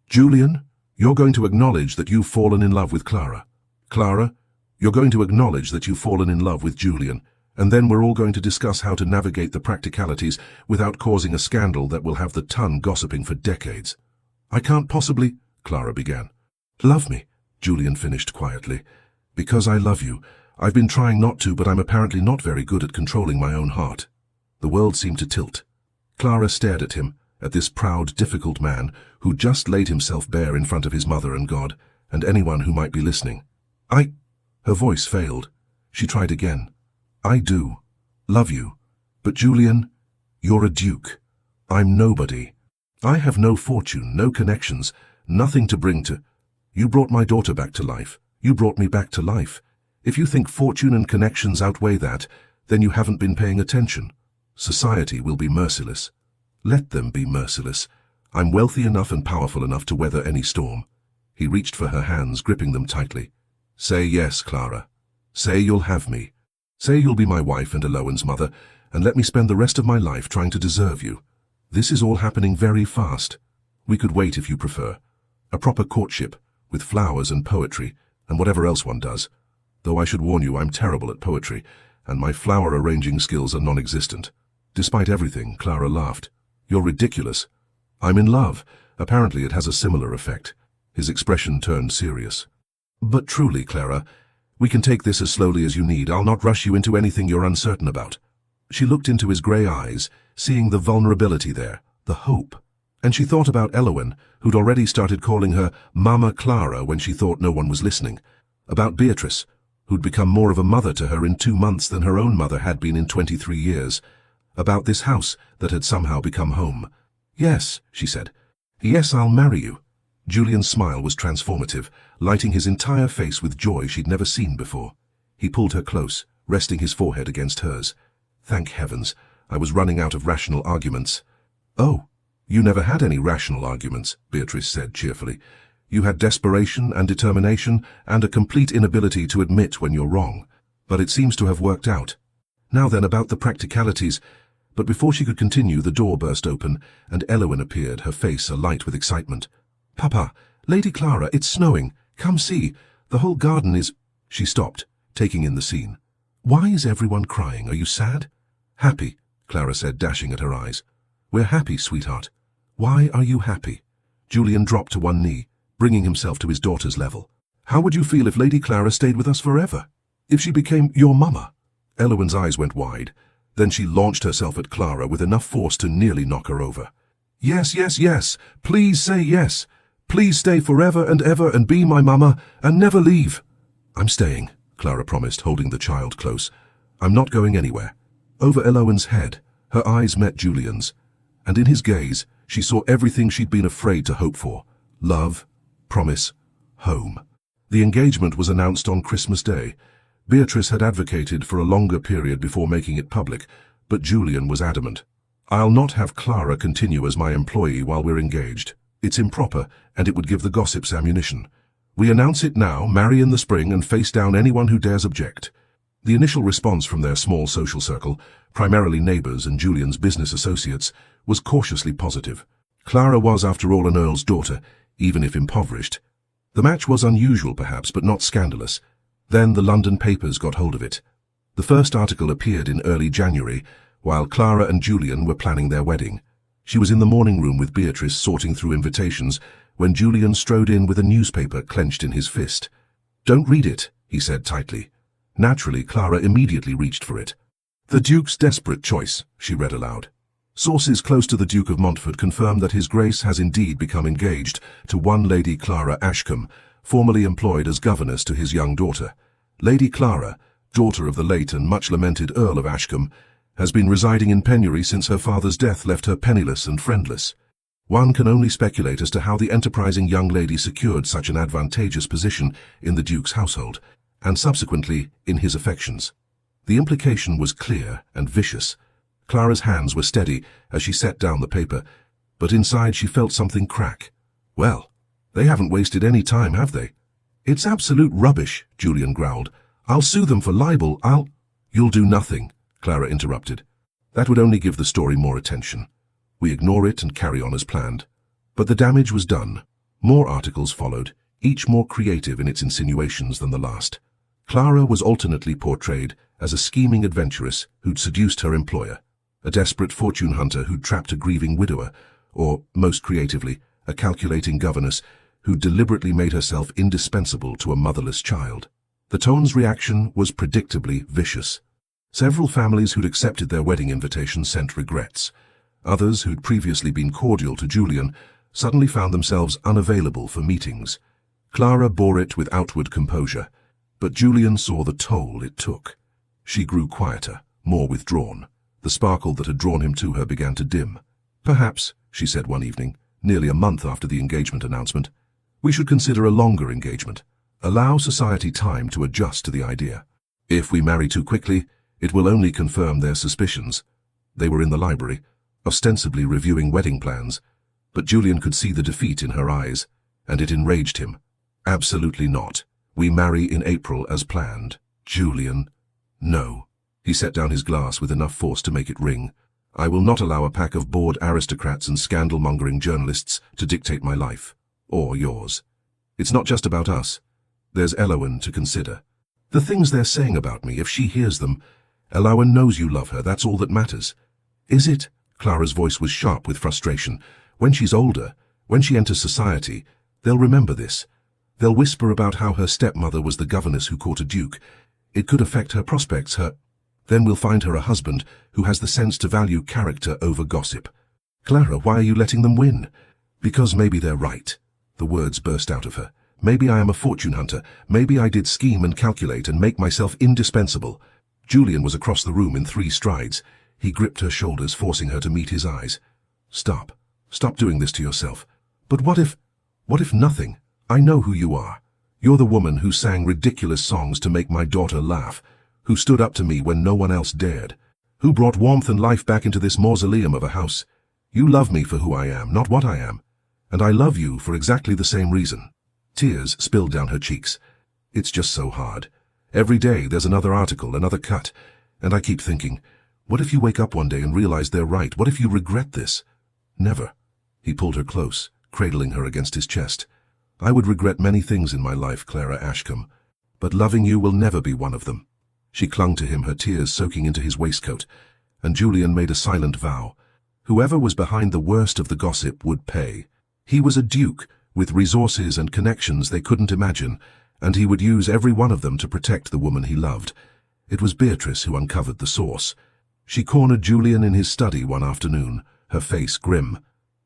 Julian, you're going to acknowledge that you've fallen in love with Clara. Clara, you're going to acknowledge that you've fallen in love with Julian, and then we're all going to discuss how to navigate the practicalities without causing a scandal that will have the ton gossiping for decades. I can't possibly— Clara began. Love me, Julian finished quietly. Because I love you. I've been trying not to, but I'm apparently not very good at controlling my own heart. The world seemed to tilt. Clara stared at him, at this proud, difficult man who just laid himself bare in front of his mother and God, and anyone who might be listening. Her voice failed. She tried again. I do. Love you. But Julian, you're a duke. I'm nobody. I have no fortune, no connections, nothing to bring to— You brought my daughter back to life. You brought me back to life. If you think fortune and connections outweigh that, then you haven't been paying attention. Society will be merciless. Let them be merciless. I'm wealthy enough and powerful enough to weather any storm. He reached for her hands, gripping them tightly. Say yes, Clara. Say you'll have me. Say you'll be my wife and Eloan's mother, and let me spend the rest of my life trying to deserve you. This is all happening very fast. We could wait if you prefer. A proper courtship, with flowers and poetry, and whatever else one does. Though I should warn you, I'm terrible at poetry, and my flower arranging skills are non-existent. Despite everything, Clara laughed. You're ridiculous. I'm in love. Apparently it has a similar effect. His expression turned serious. But truly, Clara, we can take this as slowly as you need. I'll not rush you into anything you're uncertain about. She looked into his grey eyes, seeing the vulnerability there, the hope. And she thought about Eloan, who'd already started calling her Mama Clara when she thought no one was listening. About Beatrice, who'd become more of a mother to her in 2 months than her own mother had been in 23 years. About this house that had somehow become home. Yes, she said. Yes, I'll marry you. Julian's smile was transformative, lighting his entire face with joy she'd never seen before. He pulled her close, resting his forehead against hers. Thank heavens, I was running out of rational arguments. Oh, you never had any rational arguments, Beatrice said cheerfully. You had desperation and determination and a complete inability to admit when you're wrong. But it seems to have worked out. Now then, about the practicalities. But before she could continue, the door burst open, and Eloan appeared, her face alight with excitement. Papa, Lady Clara, it's snowing. Come see. The whole garden is— She stopped, taking in the scene. Why is everyone crying? Are you sad? Happy, Clara said, dashing at her eyes. We're happy, sweetheart. Why are you happy? Julian dropped to one knee, bringing himself to his daughter's level. How would you feel if Lady Clara stayed with us forever? If she became your mama? Eloan's eyes went wide. Then she launched herself at Clara with enough force to nearly knock her over. Yes, yes, yes. Please say yes. Please stay forever and ever and be my mama and never leave. I'm staying, Clara promised, holding the child close. I'm not going anywhere. Over Eloan's head, her eyes met Julian's, and in his gaze, she saw everything she'd been afraid to hope for. Love, promise, home. The engagement was announced on Christmas Day. Beatrice had advocated for a longer period before making it public, but Julian was adamant. I'll not have Clara continue as my employee while we're engaged. It's improper, and it would give the gossips ammunition. We announce it now, marry in the spring, and face down anyone who dares object. The initial response from their small social circle, primarily neighbors and Julian's business associates, was cautiously positive. Clara was, after all, an earl's daughter, even if impoverished. The match was unusual, perhaps, but not scandalous. Then the London papers got hold of it. The first article appeared in early January, while Clara and Julian were planning their wedding. She was in the morning room with Beatrice sorting through invitations when Julian strode in with a newspaper clenched in his fist. "Don't read it," he said tightly. Naturally, Clara immediately reached for it. "The Duke's desperate choice," she read aloud. "Sources close to the Duke of Montfort confirm that His Grace has indeed become engaged to one Lady Clara Ashcombe, formerly employed as governess to his young daughter. Lady Clara, daughter of the late and much-lamented Earl of Ashcombe, has been residing in penury since her father's death left her penniless and friendless. One can only speculate as to how the enterprising young lady secured such an advantageous position in the Duke's household, and subsequently in his affections." The implication was clear and vicious. Clara's hands were steady as she set down the paper, but inside she felt something crack. "Well, they haven't wasted any time, have they?" "It's absolute rubbish," Julian growled. "I'll sue them for libel, "You'll do nothing," Clara interrupted. "That would only give the story more attention. We ignore it and carry on as planned." But the damage was done. More articles followed, each more creative in its insinuations than the last. Clara was alternately portrayed as a scheming adventuress who'd seduced her employer, a desperate fortune hunter who'd trapped a grieving widower, or, most creatively, a calculating governess who'd deliberately made herself indispensable to a motherless child. The tone's reaction was predictably vicious. Several families who'd accepted their wedding invitation sent regrets. Others, who'd previously been cordial to Julian, suddenly found themselves unavailable for meetings. Clara bore it with outward composure, but Julian saw the toll it took. She grew quieter, more withdrawn. The sparkle that had drawn him to her began to dim. "Perhaps," she said one evening, nearly a month after the engagement announcement, "we should consider a longer engagement. Allow society time to adjust to the idea. If we marry too quickly, it will only confirm their suspicions." They were in the library, ostensibly reviewing wedding plans, but Julian could see the defeat in her eyes, and it enraged him. "Absolutely not. We marry in April as planned." "Julian." "No." He set down his glass with enough force to make it ring. "I will not allow a pack of bored aristocrats and scandal-mongering journalists to dictate my life, or yours. It's not just about us. There's Elowen to consider. The things they're saying about me, if she hears them, Elowen knows you love her, that's all that matters." "Is it?" Clara's voice was sharp with frustration. "When she's older, when she enters society, they'll remember this. They'll whisper about how her stepmother was the governess who caught a duke. It could affect her prospects, Then we'll find her a husband who has the sense to value character over gossip." "Clara, why are you letting them win?" "Because maybe they're right." The words burst out of her. "Maybe I am a fortune hunter. Maybe I did scheme and calculate and make myself indispensable." Julian was across the room in 3 strides. He gripped her shoulders, forcing her to meet his eyes. "Stop. Stop doing this to yourself." "But what if nothing? I know who you are. You're the woman who sang ridiculous songs to make my daughter laugh, who stood up to me when no one else dared, who brought warmth and life back into this mausoleum of a house. You love me for who I am, not what I am. And I love you for exactly the same reason." Tears spilled down her cheeks. "It's just so hard. Every day there's another article, another cut, and I keep thinking, what if you wake up one day and realize they're right? What if you regret this?" "Never." He pulled her close, cradling her against his chest. "I would regret many things in my life, Clara Ashcombe, but loving you will never be one of them." She clung to him, her tears soaking into his waistcoat, and Julian made a silent vow. Whoever was behind the worst of the gossip would pay. He was a duke, with resources and connections they couldn't imagine, and he would use every one of them to protect the woman he loved. It was Beatrice who uncovered the source. She cornered Julian in his study one afternoon, her face grim.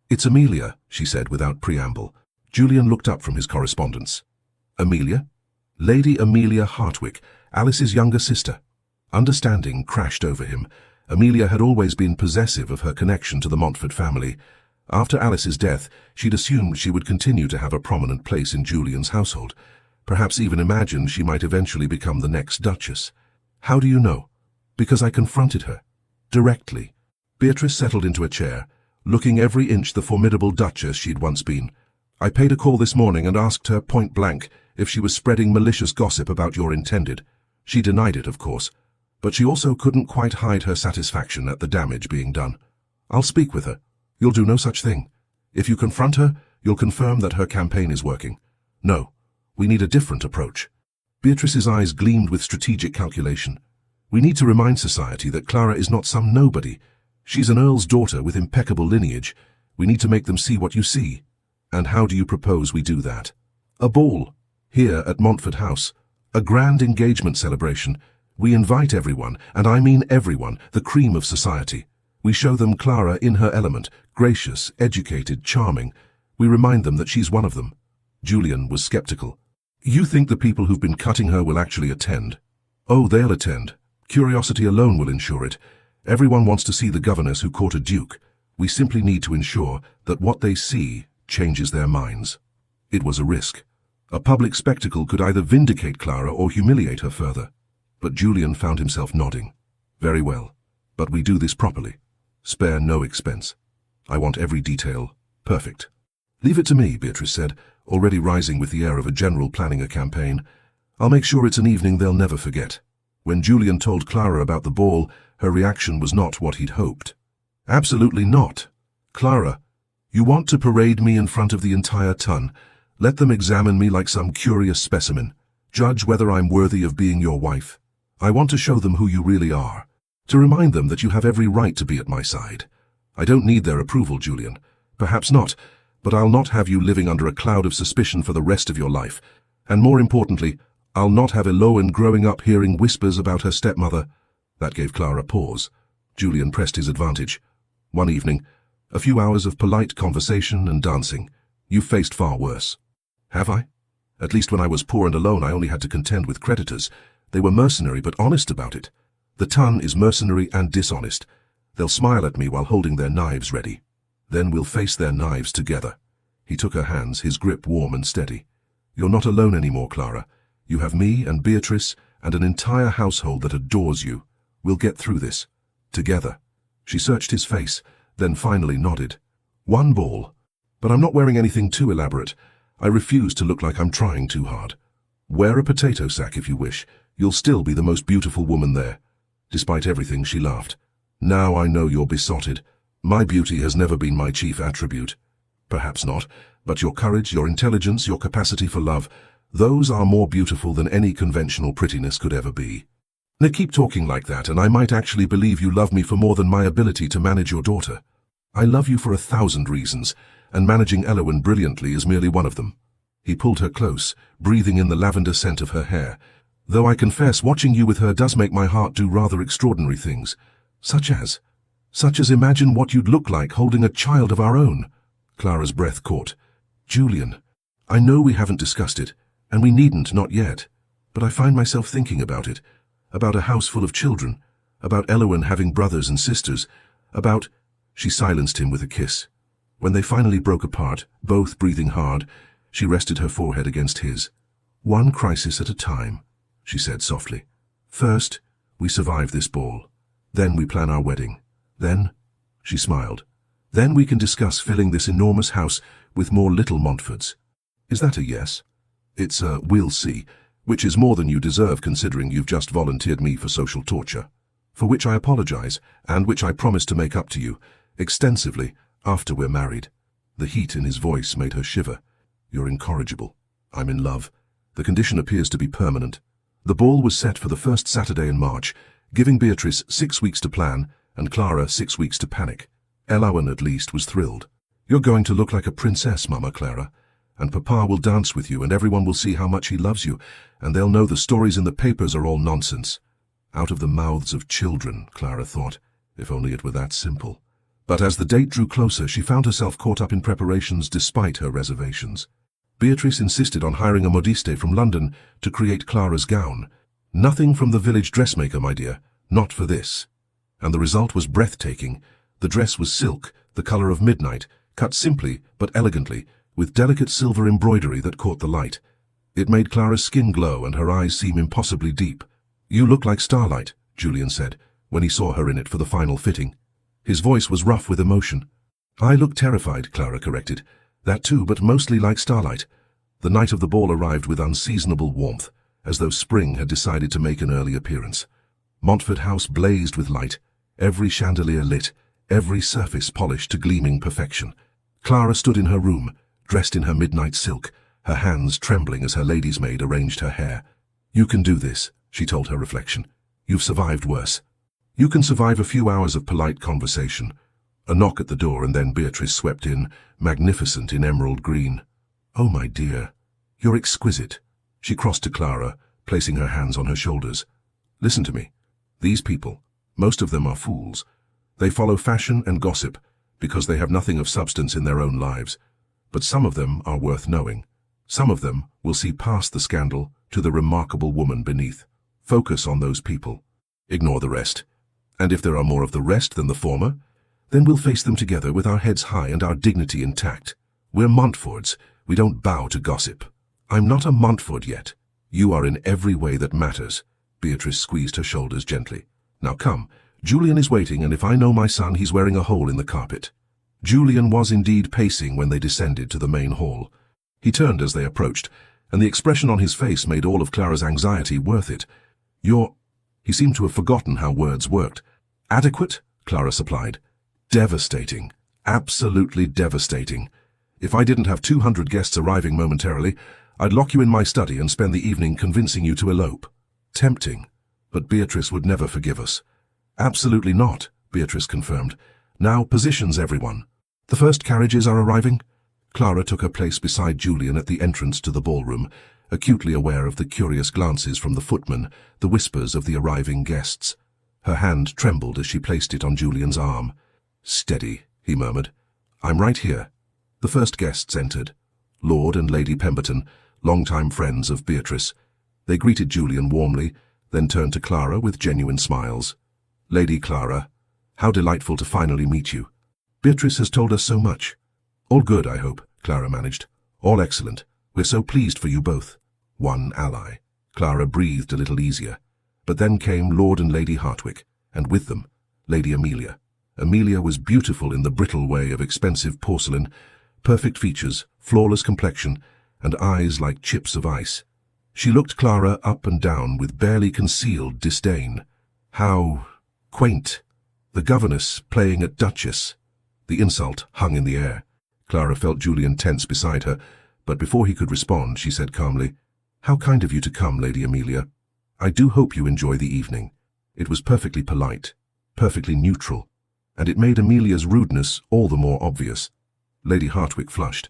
"It's Amelia," she said without preamble. Julian looked up from his correspondence. "Amelia?" "Lady Amelia Hartwick, Alice's younger sister." Understanding crashed over him. Amelia had always been possessive of her connection to the Montfort family. After Alice's death, she'd assumed she would continue to have a prominent place in Julian's household, perhaps even imagined she might eventually become the next Duchess. "How do you know?" "Because I confronted her. Directly." Beatrice settled into a chair, looking every inch the formidable Duchess she'd once been. "I paid a call this morning and asked her point blank if she was spreading malicious gossip about your intended. She denied it, of course, but she also couldn't quite hide her satisfaction at the damage being done. I'll speak with her." "You'll do no such thing." If you confront her, you'll confirm that her campaign is working. No, we need a different approach. Beatrice's eyes gleamed with strategic calculation. We need to remind society that Clara is not some nobody. She's an earl's daughter with impeccable lineage. We need to make them see what you see. And how do you propose we do that? A ball, here at Montfort House. A grand engagement celebration. We invite everyone, and I mean everyone, the cream of society. We show them Clara in her element, gracious, educated, charming. We remind them that she's one of them. Julian was skeptical. You think the people who've been cutting her will actually attend? Oh, they'll attend. Curiosity alone will ensure it. Everyone wants to see the governess who caught a duke. We simply need to ensure that what they see changes their minds. It was a risk. A public spectacle could either vindicate Clara or humiliate her further. But Julian found himself nodding. Very well, but we do this properly. Spare no expense. I want every detail perfect. Leave it to me, Beatrice said, already rising with the air of a general planning a campaign. I'll make sure it's an evening they'll never forget. When Julian told Clara about the ball, her reaction was not what he'd hoped. Absolutely not. Clara, you want to parade me in front of the entire ton. Let them examine me like some curious specimen. Judge whether I'm worthy of being your wife. I want to show them who you really are. To remind them that you have every right to be at my side. I don't need their approval, Julian. Perhaps not, but I'll not have you living under a cloud of suspicion for the rest of your life. And more importantly, I'll not have Eloan growing up hearing whispers about her stepmother. That gave Clara pause. Julian pressed his advantage. One evening, a few hours of polite conversation and dancing. You've faced far worse. Have I? At least when I was poor and alone, I only had to contend with creditors. They were mercenary but honest about it. The ton is mercenary and dishonest. They'll smile at me while holding their knives ready. Then we'll face their knives together. He took her hands, his grip warm and steady. You're not alone anymore, Clara. You have me and Beatrice and an entire household that adores you. We'll get through this. Together. She searched his face, then finally nodded. One ball. But I'm not wearing anything too elaborate. I refuse to look like I'm trying too hard. Wear a potato sack if you wish. You'll still be the most beautiful woman there. Despite everything, she laughed. Now I know you're besotted. My beauty has never been my chief attribute. Perhaps not, but your courage, your intelligence, your capacity for love, those are more beautiful than any conventional prettiness could ever be. Now keep talking like that, and I might actually believe you love me for more than my ability to manage your daughter. I love you for 1,000 reasons, and managing Eloan brilliantly is merely one of them. He pulled her close, breathing in the lavender scent of her hair. Though I confess, watching you with her does make my heart do rather extraordinary things. Such as imagine what you'd look like holding a child of our own. Clara's breath caught. Julian, I know we haven't discussed it, and we needn't, not yet. But I find myself thinking about it. About a house full of children. About Eloan having brothers and sisters. About... She silenced him with a kiss. When they finally broke apart, both breathing hard, she rested her forehead against his. One crisis at a time, she said softly. First, we survive this ball. Then we plan our wedding. Then, she smiled, then we can discuss filling this enormous house with more little Montforts. Is that a yes? It's a we'll see, which is more than you deserve considering you've just volunteered me for social torture, for which I apologize and which I promise to make up to you, extensively, after we're married. The heat in his voice made her shiver. You're incorrigible. I'm in love. The condition appears to be permanent. The ball was set for the first Saturday in March, giving Beatrice 6 weeks to plan and Clara 6 weeks to panic. Eloan, at least, was thrilled. You're going to look like a princess, Mama Clara, and Papa will dance with you and everyone will see how much he loves you, and they'll know the stories in the papers are all nonsense. Out of the mouths of children, Clara thought, if only it were that simple. But as the date drew closer, she found herself caught up in preparations despite her reservations. Beatrice insisted on hiring a modiste from London to create Clara's gown. Nothing from the village dressmaker, my dear, not for this. And the result was breathtaking. The dress was silk, the color of midnight, cut simply but elegantly, with delicate silver embroidery that caught the light. It made Clara's skin glow and her eyes seem impossibly deep. You look like starlight, Julian said, when he saw her in it for the final fitting. His voice was rough with emotion. I look terrified, Clara corrected. That too, but mostly like starlight. The night of the ball arrived with unseasonable warmth, as though spring had decided to make an early appearance. Montfort House blazed with light, every chandelier lit, every surface polished to gleaming perfection. Clara stood in her room, dressed in her midnight silk, her hands trembling as her lady's maid arranged her hair. "You can do this," she told her reflection. "You've survived worse. You can survive a few hours of polite conversation." A knock at the door, and then Beatrice swept in, magnificent in emerald green. "Oh, my dear, you're exquisite." She crossed to Clara, placing her hands on her shoulders. "Listen to me. These people, most of them are fools. They follow fashion and gossip because they have nothing of substance in their own lives. But some of them are worth knowing. Some of them will see past the scandal to the remarkable woman beneath. Focus on those people. Ignore the rest. And if there are more of the rest than the former, then we'll face them together with our heads high and our dignity intact. We're Montforts. We don't bow to gossip." "I'm not a Montfort yet. You are in every way that matters." Beatrice squeezed her shoulders gently. "Now come. Julian is waiting, and if I know my son, he's wearing a hole in the carpet." Julian was indeed pacing when they descended to the main hall. He turned as they approached, and the expression on his face made all of Clara's anxiety worth it. He seemed to have forgotten how words worked. "Adequate?" Clara supplied. "Devastating. Absolutely devastating. If I didn't have 200 guests arriving momentarily, I'd lock you in my study and spend the evening convincing you to elope." Tempting, but Beatrice would never forgive us. "Absolutely not," Beatrice confirmed. "Now, positions, everyone. The first carriages are arriving." Clara took her place beside Julian at the entrance to the ballroom, acutely aware of the curious glances from the footman, the whispers of the arriving guests. Her hand trembled as she placed it on Julian's arm. "Steady," he murmured. "I'm right here." The first guests entered. Lord and Lady Pemberton, long-time friends of Beatrice. They greeted Julian warmly, then turned to Clara with genuine smiles. "Lady Clara, how delightful to finally meet you. Beatrice has told us so much." "All good, I hope," Clara managed. "All excellent. We're so pleased for you both." One ally. Clara breathed a little easier. But then came Lord and Lady Hartwick, and with them, Lady Amelia. Amelia was beautiful in the brittle way of expensive porcelain, perfect features, flawless complexion, and eyes like chips of ice. She looked Clara up and down with barely concealed disdain. How quaint. The governess playing at Duchess. The insult hung in the air. Clara felt Julian tense beside her, but before he could respond, she said calmly, "How kind of you to come, Lady Amelia. I do hope you enjoy the evening." It was perfectly polite, perfectly neutral, and it made Amelia's rudeness all the more obvious. Lady Hartwick flushed.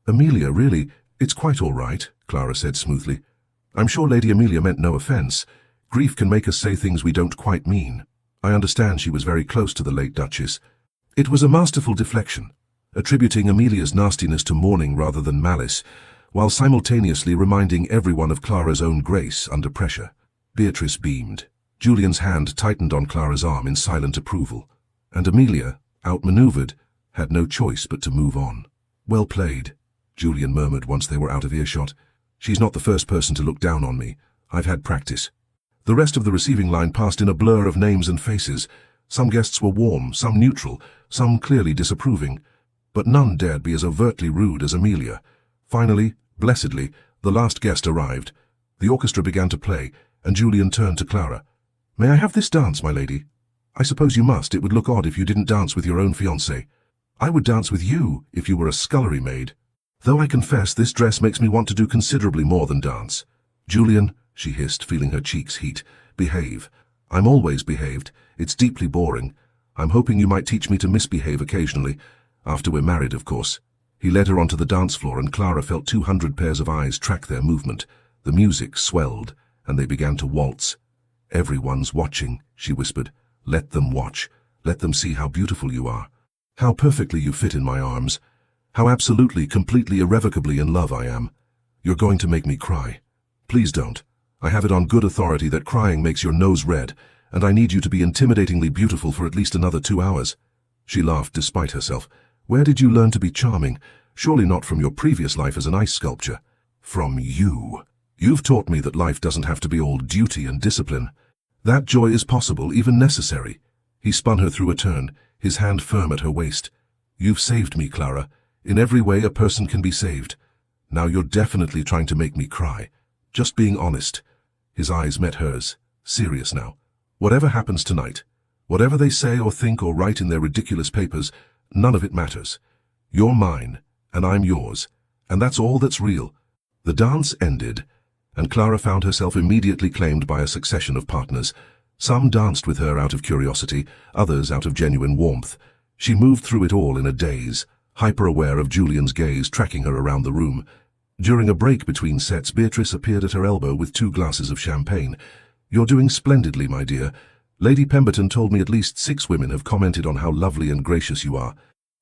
"Amelia, really, it's quite all right," Clara said smoothly. "I'm sure Lady Amelia meant no offense. Grief can make us say things we don't quite mean. I understand she was very close to the late Duchess." It was a masterful deflection, attributing Amelia's nastiness to mourning rather than malice, while simultaneously reminding everyone of Clara's own grace under pressure. Beatrice beamed. Julian's hand tightened on Clara's arm in silent approval, and Amelia, outmaneuvered, had no choice but to move on. "Well played," Julian murmured once they were out of earshot. "She's not the first person to look down on me. I've had practice." The rest of the receiving line passed in a blur of names and faces. Some guests were warm, some neutral, some clearly disapproving, but none dared be as overtly rude as Amelia. Finally, blessedly, the last guest arrived. The orchestra began to play, and Julian turned to Clara. "May I have this dance, my lady?" "I suppose you must. It would look odd if you didn't dance with your own fiancé." "I would dance with you if you were a scullery maid. Though I confess this dress makes me want to do considerably more than dance." "Julian," she hissed, feeling her cheeks heat, "behave." "I'm always behaved. It's deeply boring. I'm hoping you might teach me to misbehave occasionally. After we're married, of course." He led her onto the dance floor, and Clara felt 200 pairs of eyes track their movement. The music swelled, and they began to waltz. "Everyone's watching," she whispered. "Let them watch. Let them see how beautiful you are. How perfectly you fit in my arms. How absolutely, completely, irrevocably in love I am. You're going to make me cry. Please don't. I have it on good authority that crying makes your nose red, and I need you to be intimidatingly beautiful for at least another 2 hours." She laughed despite herself. "Where did you learn to be charming? Surely not from your previous life as an ice sculptor." "From you. You've taught me that life doesn't have to be all duty and discipline. That joy is possible, even necessary." He spun her through a turn, his hand firm at her waist. "You've saved me, Clara. In every way a person can be saved. Now you're definitely trying to make me cry. Just being honest." His eyes met hers, serious now. "Whatever happens tonight, whatever they say or think or write in their ridiculous papers, none of it matters. You're mine, and I'm yours, and that's all that's real. The dance ended, and Clara found herself immediately claimed by a succession of partners. Some danced with her out of curiosity, others out of genuine warmth. She moved through it all in a daze, hyper-aware of Julian's gaze tracking her around the room. During a break between sets, Beatrice appeared at her elbow with 2 glasses of champagne. "You're doing splendidly, my dear. Lady Pemberton told me at least 6 women have commented on how lovely and gracious you are.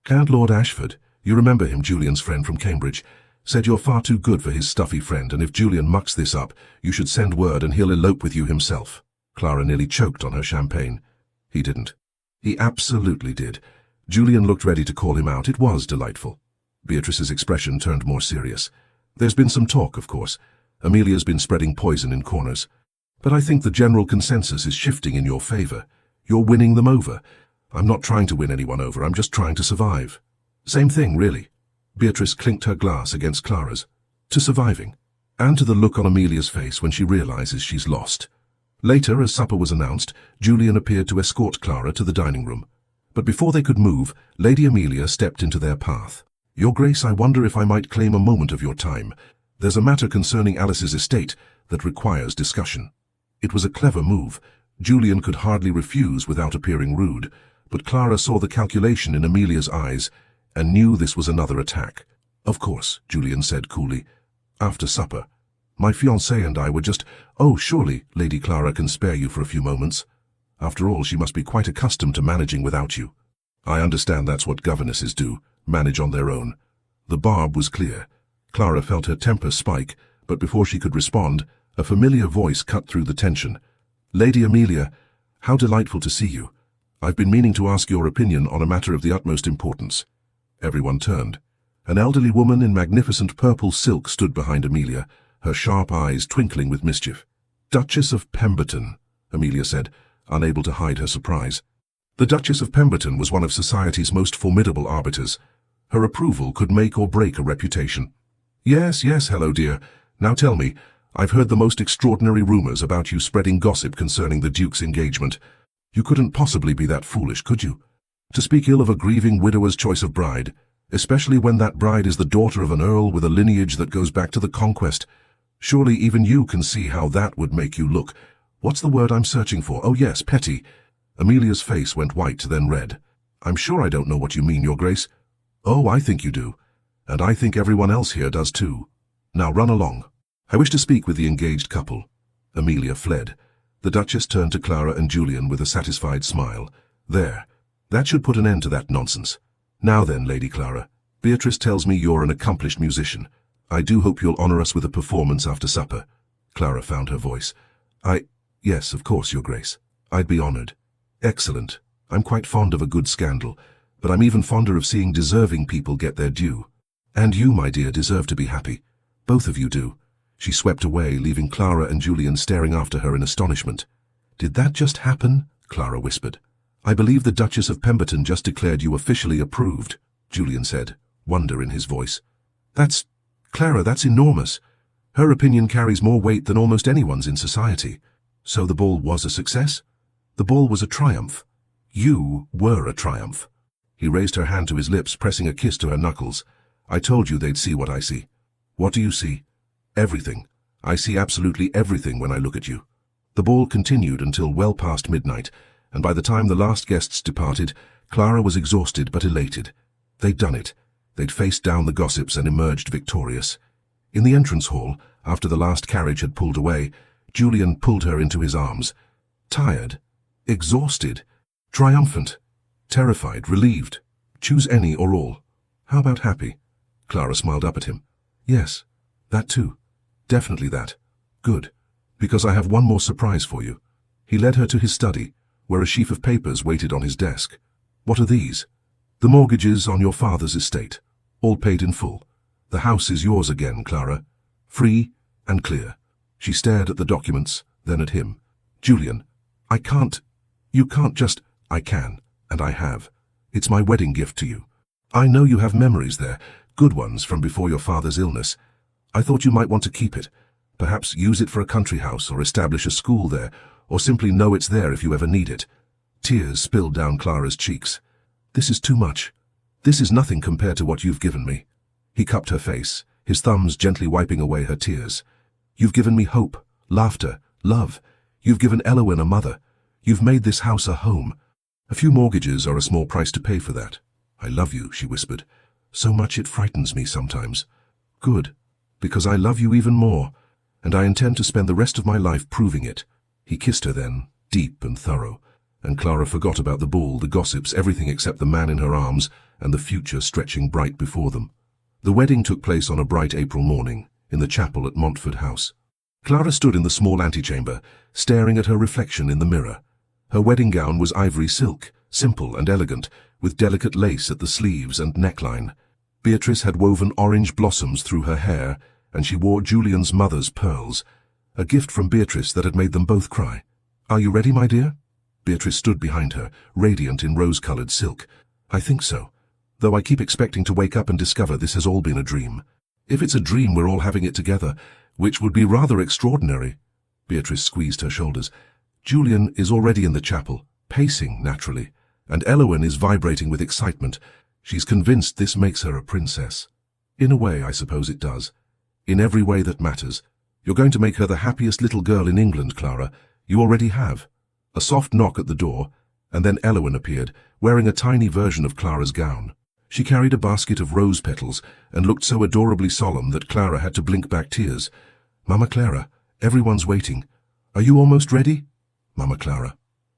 And Lord Ashford, you remember him, Julian's friend from Cambridge, said you're far too good for his stuffy friend, and if Julian mucks this up, you should send word and he'll elope with you himself." Clara nearly choked on her champagne. He didn't. He absolutely did. Julian looked ready to call him out. It was delightful. Beatrice's expression turned more serious. "There's been some talk, of course. Amelia's been spreading poison in corners. But I think the general consensus is shifting in your favor. You're winning them over. I'm not trying to win anyone over, I'm just trying to survive." "Same thing, really." Beatrice clinked her glass against Clara's. "To surviving. And to the look on Amelia's face when she realizes she's lost." Later, as supper was announced, Julian appeared to escort Clara to the dining room. But before they could move, Lady Amelia stepped into their path. "Your Grace, I wonder if I might claim a moment of your time. There's a matter concerning Alice's estate that requires discussion." It was a clever move. Julian could hardly refuse without appearing rude, but Clara saw the calculation in Amelia's eyes and knew this was another attack. "Of course," Julian said coolly. "After supper. My fiancé and I were just—" "Oh, surely Lady Clara can spare you for a few moments. After all, she must be quite accustomed to managing without you." "I understand that's what governesses do, manage on their own." The barb was clear. Clara felt her temper spike, but before she could respond, a familiar voice cut through the tension. "Lady Amelia, how delightful to see you. I've been meaning to ask your opinion on a matter of the utmost importance." Everyone turned. An elderly woman in magnificent purple silk stood behind Amelia, her sharp eyes twinkling with mischief. "Duchess of Pemberton," Amelia said, unable to hide her surprise. The Duchess of Pemberton was one of society's most formidable arbiters. Her approval could make or break a reputation. "Yes, yes, hello, dear. Now tell me, I've heard the most extraordinary rumors about you spreading gossip concerning the Duke's engagement. You couldn't possibly be that foolish, could you? To speak ill of a grieving widower's choice of bride, especially when that bride is the daughter of an earl with a lineage that goes back to the Conquest. Surely even you can see how that would make you look— what's the word I'm searching for? Oh yes, petty." Amelia's face went white, then red. "I'm sure I don't know what you mean, Your Grace." "Oh, I think you do. And I think everyone else here does too. Now run along. I wish to speak with the engaged couple." Amelia fled. The Duchess turned to Clara and Julian with a satisfied smile. "There. That should put an end to that nonsense. Now then, Lady Clara, Beatrice tells me you're an accomplished musician. I do hope you'll honor us with a performance after supper." Clara found her voice. Yes, of course, Your Grace. I'd be honored." "Excellent. I'm quite fond of a good scandal, but I'm even fonder of seeing deserving people get their due. And you, my dear, deserve to be happy. Both of you do." She swept away, leaving Clara and Julian staring after her in astonishment. "Did that just happen?" Clara whispered. "I believe the Duchess of Pemberton just declared you officially approved," Julian said, wonder in his voice. Clara, that's enormous. Her opinion carries more weight than almost anyone's in society. So the ball was a success? The ball was a triumph. You were a triumph." He raised her hand to his lips, pressing a kiss to her knuckles. "I told you they'd see what I see." "What do you see?" "Everything. I see absolutely everything when I look at you." The ball continued until well past midnight, and by the time the last guests departed, Clara was exhausted but elated. They'd done it. They'd faced down the gossips and emerged victorious. In the entrance hall, after the last carriage had pulled away, Julian pulled her into his arms. Tired, exhausted, triumphant, terrified, relieved. Choose any or all. "How about happy?" Clara smiled up at him. "Yes, that too. Definitely that. Good, because I have one more surprise for you." He led her to his study, where a sheaf of papers waited on his desk. "What are these?" "The mortgages on your father's estate. All paid in full. The house is yours again, Clara. Free and clear." She stared at the documents, then at him. "Julian, I can't— You can't just— "I can, and I have. It's my wedding gift to you. I know you have memories there, good ones from before your father's illness. I thought you might want to keep it. Perhaps use it for a country house or establish a school there, or simply know it's there if you ever need it." Tears spilled down Clara's cheeks. "This is too much. This is nothing compared to what you've given me. He cupped her face, his thumbs gently wiping away her tears. You've given me hope, laughter, love. You've given Elowen a mother. You've made this house a home. A few mortgages are a small price to pay for that. I love you, she whispered. So much it frightens me sometimes. Good, because I love you even more, and I intend to spend the rest of my life proving it. He kissed her then, deep and thorough, and Clara forgot about the ball, the gossips, everything except the man in her arms and the future stretching bright before them. The wedding took place on a bright April morning, in the chapel at Montford House. Clara stood in the small antechamber, staring at her reflection in the mirror. Her wedding gown was ivory silk, simple and elegant, with delicate lace at the sleeves and neckline. Beatrice had woven orange blossoms through her hair, and she wore Julian's mother's pearls, a gift from Beatrice that had made them both cry. Are you ready, my dear? Beatrice stood behind her, radiant in rose-colored silk. I think so, though I keep expecting to wake up and discover this has all been a dream. If it's a dream, we're all having it together, which would be rather extraordinary. Beatrice squeezed her shoulders. Julian is already in the chapel, pacing naturally, and Elowen is vibrating with excitement. She's convinced this makes her a princess. In a way, I suppose it does. In every way that matters. You're going to make her the happiest little girl in England, Clara. You already have. A soft knock at the door, and then Elowen appeared, wearing a tiny version of Clara's gown. She carried a basket of rose petals and looked so adorably solemn that Clara had to blink back tears. Mama Clara, everyone's waiting. Are you almost ready? Mama Clara.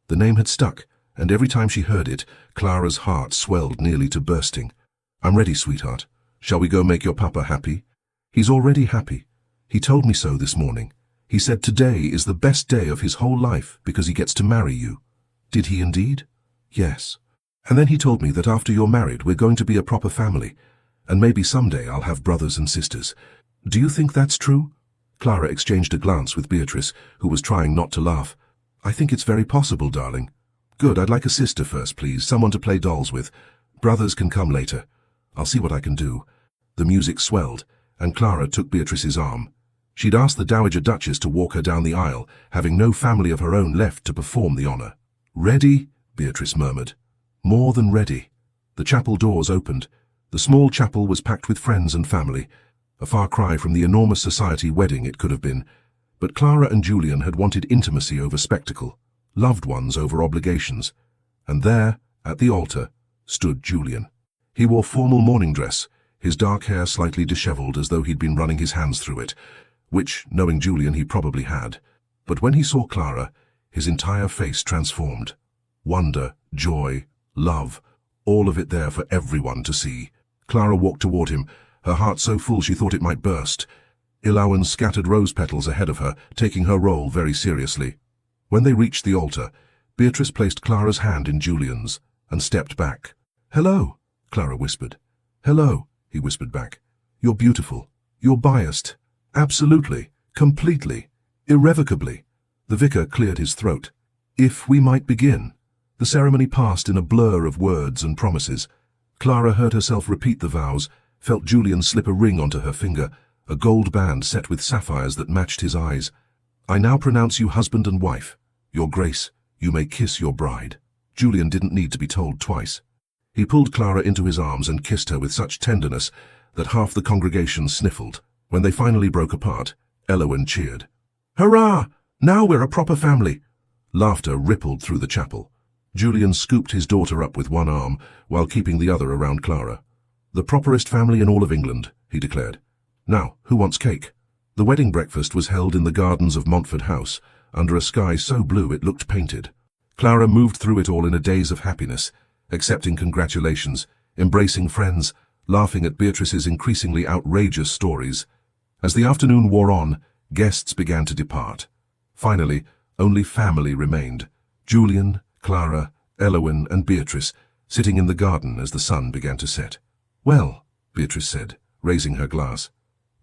The name had stuck, and every time she heard it, Clara's heart swelled nearly to bursting. I'm ready, sweetheart. Shall we go make your papa happy? He's already happy. He told me so this morning. He said today is the best day of his whole life because he gets to marry you. Did he indeed? Yes. And then he told me that after you're married we're going to be a proper family, and maybe someday I'll have brothers and sisters. Do you think that's true? Clara exchanged a glance with Beatrice, who was trying not to laugh. I think it's very possible, darling. Good, I'd like a sister first, please, someone to play dolls with. Brothers can come later. I'll see what I can do. The music swelled, and Clara took Beatrice's arm. She'd asked the Dowager Duchess to walk her down the aisle, having no family of her own left to perform the honor. Ready? Beatrice murmured. More than ready. The chapel doors opened. The small chapel was packed with friends and family, a far cry from the enormous society wedding it could have been. But Clara and Julian had wanted intimacy over spectacle, loved ones over obligations. And there, at the altar, stood Julian. He wore formal morning dress, his dark hair slightly disheveled as though he'd been running his hands through it, which, knowing Julian, he probably had. But when he saw Clara, his entire face transformed. Wonder, joy, love, all of it there for everyone to see. Clara walked toward him, her heart so full she thought it might burst. Elowen scattered rose petals ahead of her, taking her role very seriously. When they reached the altar, Beatrice placed Clara's hand in Julian's and stepped back. Hello, Clara whispered. Hello, he whispered back. You're beautiful. You're biased. Absolutely, completely, irrevocably. The vicar cleared his throat. If we might begin. The ceremony passed in a blur of words and promises. Clara heard herself repeat the vows, felt Julian slip a ring onto her finger, a gold band set with sapphires that matched his eyes. I now pronounce you husband and wife. Your Grace, you may kiss your bride. Julian didn't need to be told twice. He pulled Clara into his arms and kissed her with such tenderness that half the congregation sniffled. When they finally broke apart, Elowen cheered. Hurrah! Now we're a proper family! Laughter rippled through the chapel. Julian scooped his daughter up with one arm while keeping the other around Clara. The properest family in all of England, he declared. Now, who wants cake? The wedding breakfast was held in the gardens of Montford House, under a sky so blue it looked painted. Clara moved through it all in a daze of happiness, accepting congratulations, embracing friends, laughing at Beatrice's increasingly outrageous stories. As the afternoon wore on, guests began to depart. Finally, only family remained. Julian, Clara, Elowen, and Beatrice, sitting in the garden as the sun began to set. Well, Beatrice said, raising her glass,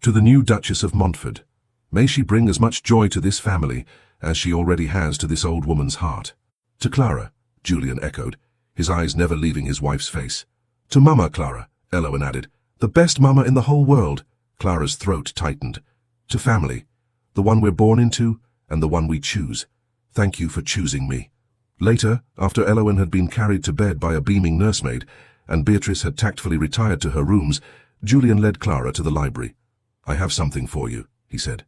to the new Duchess of Montford. May she bring as much joy to this family as she already has to this old woman's heart. To Clara, Julian echoed, his eyes never leaving his wife's face. To Mama, Clara, Elowen added, the best mama in the whole world. Clara's throat tightened. To family, the one we're born into and the one we choose. Thank you for choosing me. Later, after Elowen had been carried to bed by a beaming nursemaid, and Beatrice had tactfully retired to her rooms, Julian led Clara to the library. "I have something for you," he said.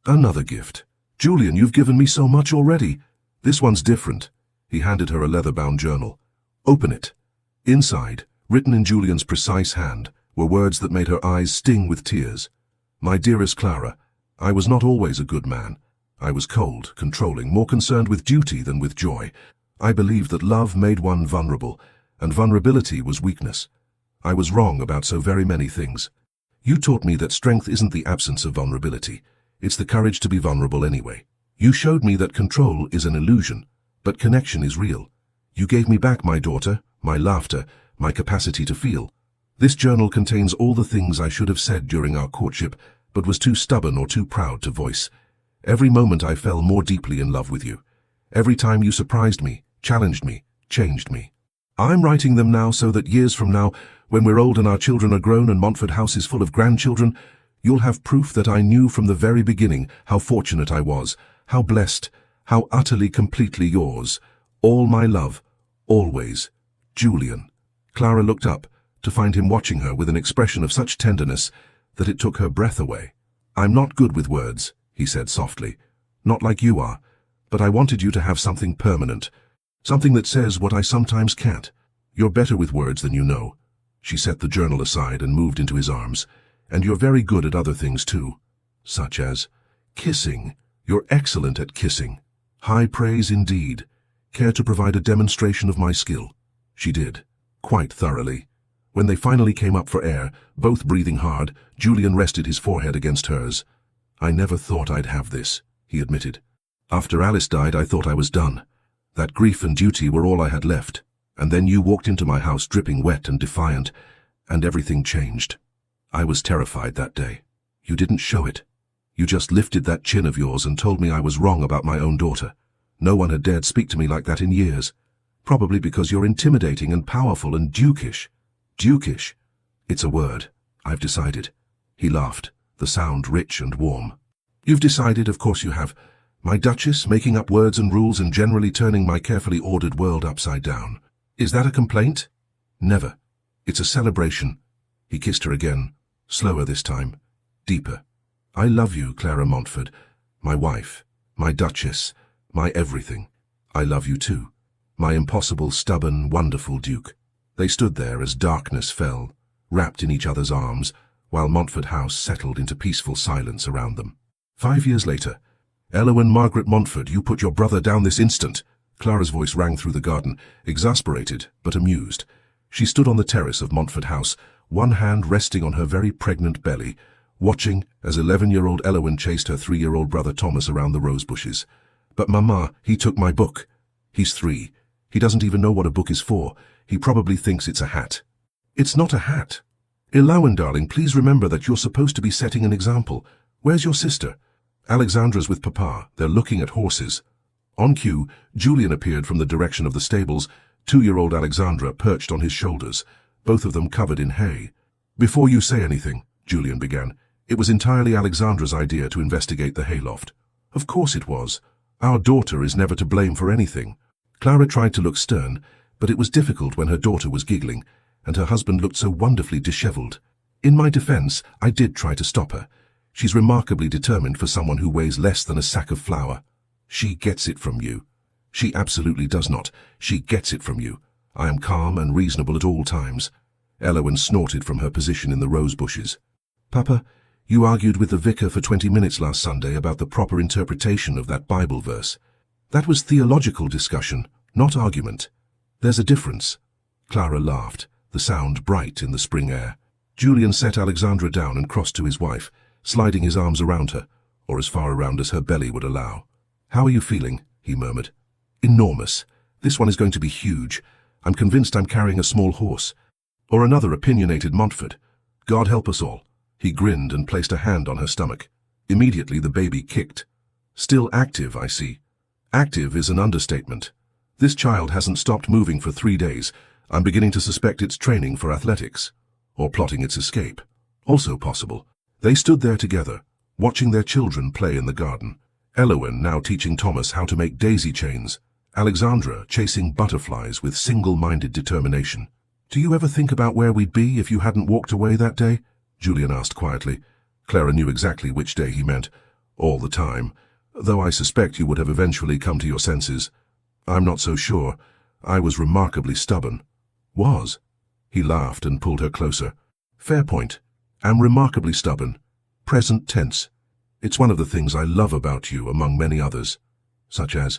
"Another gift. Julian, you've given me so much already. This one's different." He handed her a leather-bound journal. "Open it." Inside, written in Julian's precise hand, were words that made her eyes sting with tears. "My dearest Clara, I was not always a good man. I was cold, controlling, more concerned with duty than with joy. I believed that love made one vulnerable, and vulnerability was weakness. I was wrong about so very many things. You taught me that strength isn't the absence of vulnerability. It's the courage to be vulnerable anyway. You showed me that control is an illusion, but connection is real. You gave me back my daughter, my laughter, my capacity to feel. This journal contains all the things I should have said during our courtship, but was too stubborn or too proud to voice. Every moment I fell more deeply in love with you. Every time you surprised me, challenged me, changed me. I'm writing them now so that years from now, when we're old and our children are grown and Montford House is full of grandchildren, you'll have proof that I knew from the very beginning how fortunate I was, how blessed, how utterly, completely yours. All my love, always, Julian." Clara looked up to find him watching her with an expression of such tenderness that it took her breath away. "I'm not good with words," he said softly. "Not like you are, but I wanted you to have something permanent, something that says what I sometimes can't. You're better with words than you know." She set the journal aside and moved into his arms. "And you're very good at other things too, such as kissing. You're excellent at kissing. High praise indeed. Care to provide a demonstration of my skill?" She did, quite thoroughly. When they finally came up for air, both breathing hard, Julian rested his forehead against hers. "I never thought I'd have this," he admitted. "After Alice died, I thought I was done. That grief and duty were all I had left. And then you walked into my house dripping wet and defiant, and everything changed. I was terrified that day. You didn't show it. You just lifted that chin of yours and told me I was wrong about my own daughter. No one had dared speak to me like that in years. Probably because you're intimidating and powerful and dukish." "Dukish? It's a word. I've decided." He laughed, the sound rich and warm. "You've decided, of course you have. My Duchess, making up words and rules and generally turning my carefully ordered world upside down. Is that a complaint? Never. It's a celebration." He kissed her again, slower this time, deeper. "I love you, Clara Montford, my wife, my Duchess, my everything. I love you too, my impossible, stubborn, wonderful Duke." They stood there as darkness fell, wrapped in each other's arms, while Montford House settled into peaceful silence around them. 5 years later, "Elowyn Margaret Montford, you put your brother down this instant." Clara's voice rang through the garden, exasperated but amused. She stood on the terrace of Montford House, one hand resting on her very pregnant belly, watching as 11-year-old Elowyn chased her 3-year-old brother Thomas around the rose bushes. "But Mama, he took my book." "He's 3. He doesn't even know what a book is for. He probably thinks it's a hat." "It's not a hat. Elowyn, darling, please remember that you're supposed to be setting an example. Where's your sister?" "Alexandra's with Papa. They're looking at horses." On cue, Julian appeared from the direction of the stables, 2-year-old Alexandra perched on his shoulders, both of them covered in hay. "Before you say anything," Julian began, "it was entirely Alexandra's idea to investigate the hayloft." "Of course it was. Our daughter is never to blame for anything." Clara tried to look stern, but it was difficult when her daughter was giggling, and her husband looked so wonderfully disheveled. "In my defense, I did try to stop her. She's remarkably determined for someone who weighs less than a sack of flour. She gets it from you." "She absolutely does not. She gets it from you. I am calm and reasonable at all times." Elowyn snorted from her position in the rose bushes. "Papa, you argued with the vicar for 20 minutes last Sunday about the proper interpretation of that Bible verse. That was theological discussion, not argument. There's a difference." Clara laughed, the sound bright in the spring air. Julian set Alexandra down and crossed to his wife, sliding his arms around her, or as far around as her belly would allow. "How are you feeling?" he murmured. "Enormous. This one is going to be huge. I'm convinced I'm carrying a small horse. Or another opinionated Montford. God help us all." He grinned and placed a hand on her stomach. Immediately the baby kicked. "Still active, I see." "Active is an understatement. This child hasn't stopped moving for 3 days. I'm beginning to suspect it's training for athletics. Or plotting its escape. Also possible." They stood there together, watching their children play in the garden. Elowyn now teaching Thomas how to make daisy chains, Alexandra chasing butterflies with single-minded determination. Do you ever think about where we'd be if you hadn't walked away that day? Julian asked quietly. Clara knew exactly which day he meant. All the time. Though I suspect you would have eventually come to your senses. I'm not so sure. I was remarkably stubborn. Was? He laughed and pulled her closer. Fair point. Am remarkably stubborn. Present tense. It's one of the things I love about you, among many others. Such as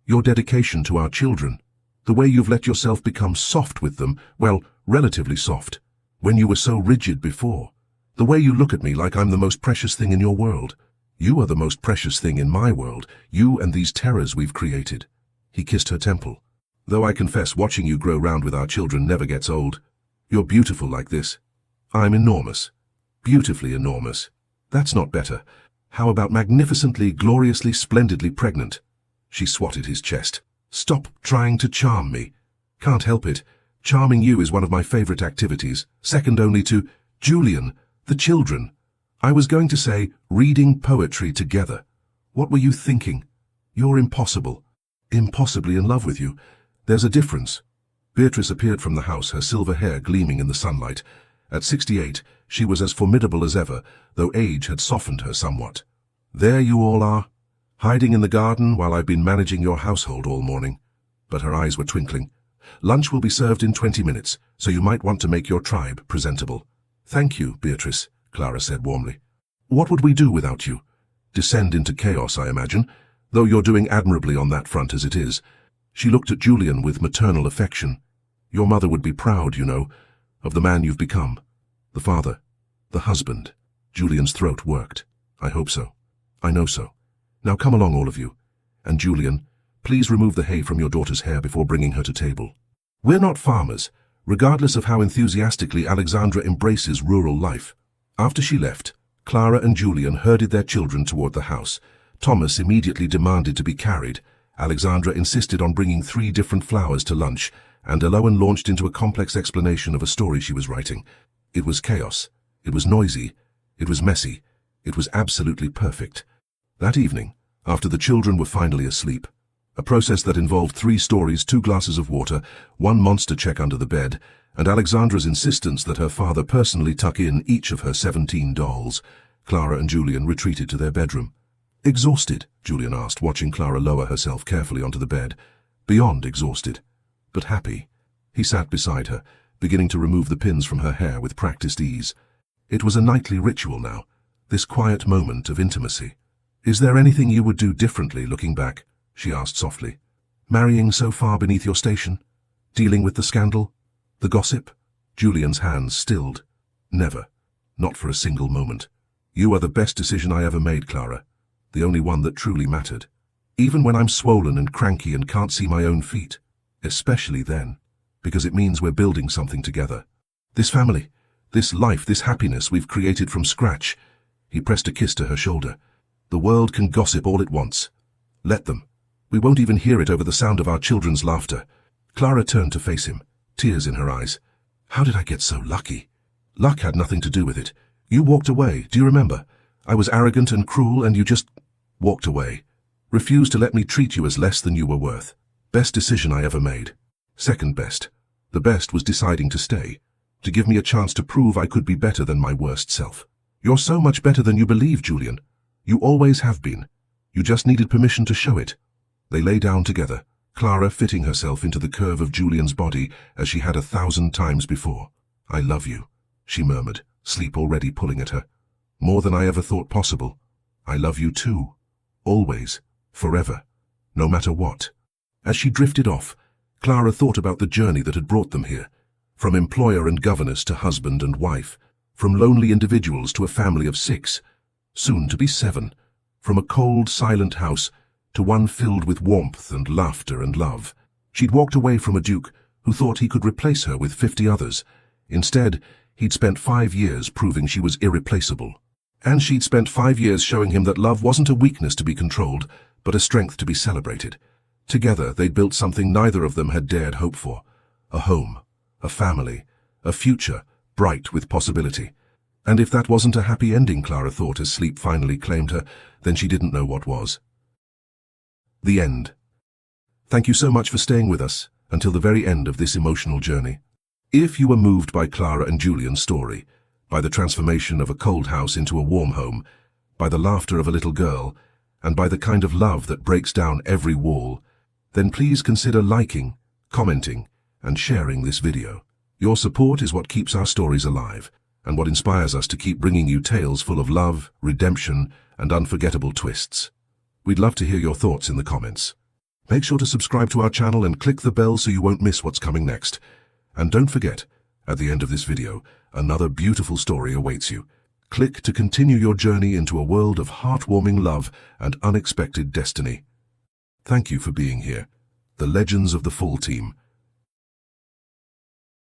your dedication to our children. The way you've let yourself become soft with them, well, relatively soft, when you were so rigid before. The way you look at me like I'm the most precious thing in your world. You are the most precious thing in my world, you and these terrors we've created. He kissed her temple. Though I confess watching you grow round with our children never gets old. You're beautiful like this. I'm enormous. Beautifully enormous. That's not better. How about magnificently, gloriously, splendidly pregnant? She swatted his chest. Stop trying to charm me. Can't help it. Charming you is one of my favorite activities, second only to Julian, the children. I was going to say reading poetry together. What were you thinking? You're impossible. Impossibly in love with you. There's a difference. Beatrice appeared from the house, her silver hair gleaming in the sunlight. At 68, she was as formidable as ever, though age had softened her somewhat. There you all are, hiding in the garden while I've been managing your household all morning. But her eyes were twinkling. Lunch will be served in 20 minutes, so you might want to make your tribe presentable. Thank you, Beatrice, Clara said warmly. What would we do without you? Descend into chaos, I imagine, though you're doing admirably on that front as it is. She looked at Julian with maternal affection. Your mother would be proud, you know, of the man you've become. The father. The husband. Julian's throat worked. I hope so. I know so. Now come along, all of you. And Julian, please remove the hay from your daughter's hair before bringing her to table. We're not farmers, regardless of how enthusiastically Alexandra embraces rural life. After she left, Clara and Julian herded their children toward the house. Thomas immediately demanded to be carried. Alexandra insisted on bringing 3 different flowers to lunch, and Eloan launched into a complex explanation of a story she was writing. It was chaos. It was noisy. It was messy. It was absolutely perfect. That evening, after the children were finally asleep, a process that involved 3 stories, 2 glasses of water, 1 monster check under the bed, and Alexandra's insistence that her father personally tuck in each of her 17 dolls, Clara and Julian retreated to their bedroom. Exhausted? Julian asked, watching Clara lower herself carefully onto the bed. Beyond exhausted, but happy. He sat beside her, beginning to remove the pins from her hair with practiced ease. It was a nightly ritual now, this quiet moment of intimacy. Is there anything you would do differently looking back? She asked softly. Marrying so far beneath your station? Dealing with the scandal? The gossip? Julian's hands stilled. Never. Not for a single moment. You are the best decision I ever made, Clara. The only one that truly mattered. Even when I'm swollen and cranky and can't see my own feet. Especially then. Because it means we're building something together. This family, this life, this happiness we've created from scratch. He pressed a kiss to her shoulder. The world can gossip all it wants. Let them. We won't even hear it over the sound of our children's laughter. Clara turned to face him, tears in her eyes. How did I get so lucky? Luck had nothing to do with it. You walked away, do you remember? I was arrogant and cruel and you just walked away. Refused to let me treat you as less than you were worth. Best decision I ever made. Second best. The best was deciding to stay. To give me a chance to prove I could be better than my worst self. You're so much better than you believe, Julian. You always have been. You just needed permission to show it. They lay down together, Clara fitting herself into the curve of Julian's body as she had 1,000 times before. I love you, she murmured, sleep already pulling at her. More than I ever thought possible. I love you too. Always. Forever. No matter what. As she drifted off, Clara thought about the journey that had brought them here. From employer and governess to husband and wife. From lonely individuals to a family of 6. Soon to be 7. From a cold, silent house to one filled with warmth and laughter and love. She'd walked away from a duke who thought he could replace her with 50 others. Instead, he'd spent 5 years proving she was irreplaceable. And she'd spent 5 years showing him that love wasn't a weakness to be controlled, but a strength to be celebrated. Together, they'd built something neither of them had dared hope for. A home, a family, a future, bright with possibility. And if that wasn't a happy ending, Clara thought as sleep finally claimed her, then she didn't know what was. The end. Thank you so much for staying with us until the very end of this emotional journey. If you were moved by Clara and Julian's story, by the transformation of a cold house into a warm home, by the laughter of a little girl, and by the kind of love that breaks down every wall, then please consider liking, commenting, and sharing this video. Your support is what keeps our stories alive, and what inspires us to keep bringing you tales full of love, redemption, and unforgettable twists. We'd love to hear your thoughts in the comments. Make sure to subscribe to our channel and click the bell so you won't miss what's coming next. And don't forget, at the end of this video, another beautiful story awaits you. Click to continue your journey into a world of heartwarming love and unexpected destiny. Thank you for being here. The Legends of the Fall team,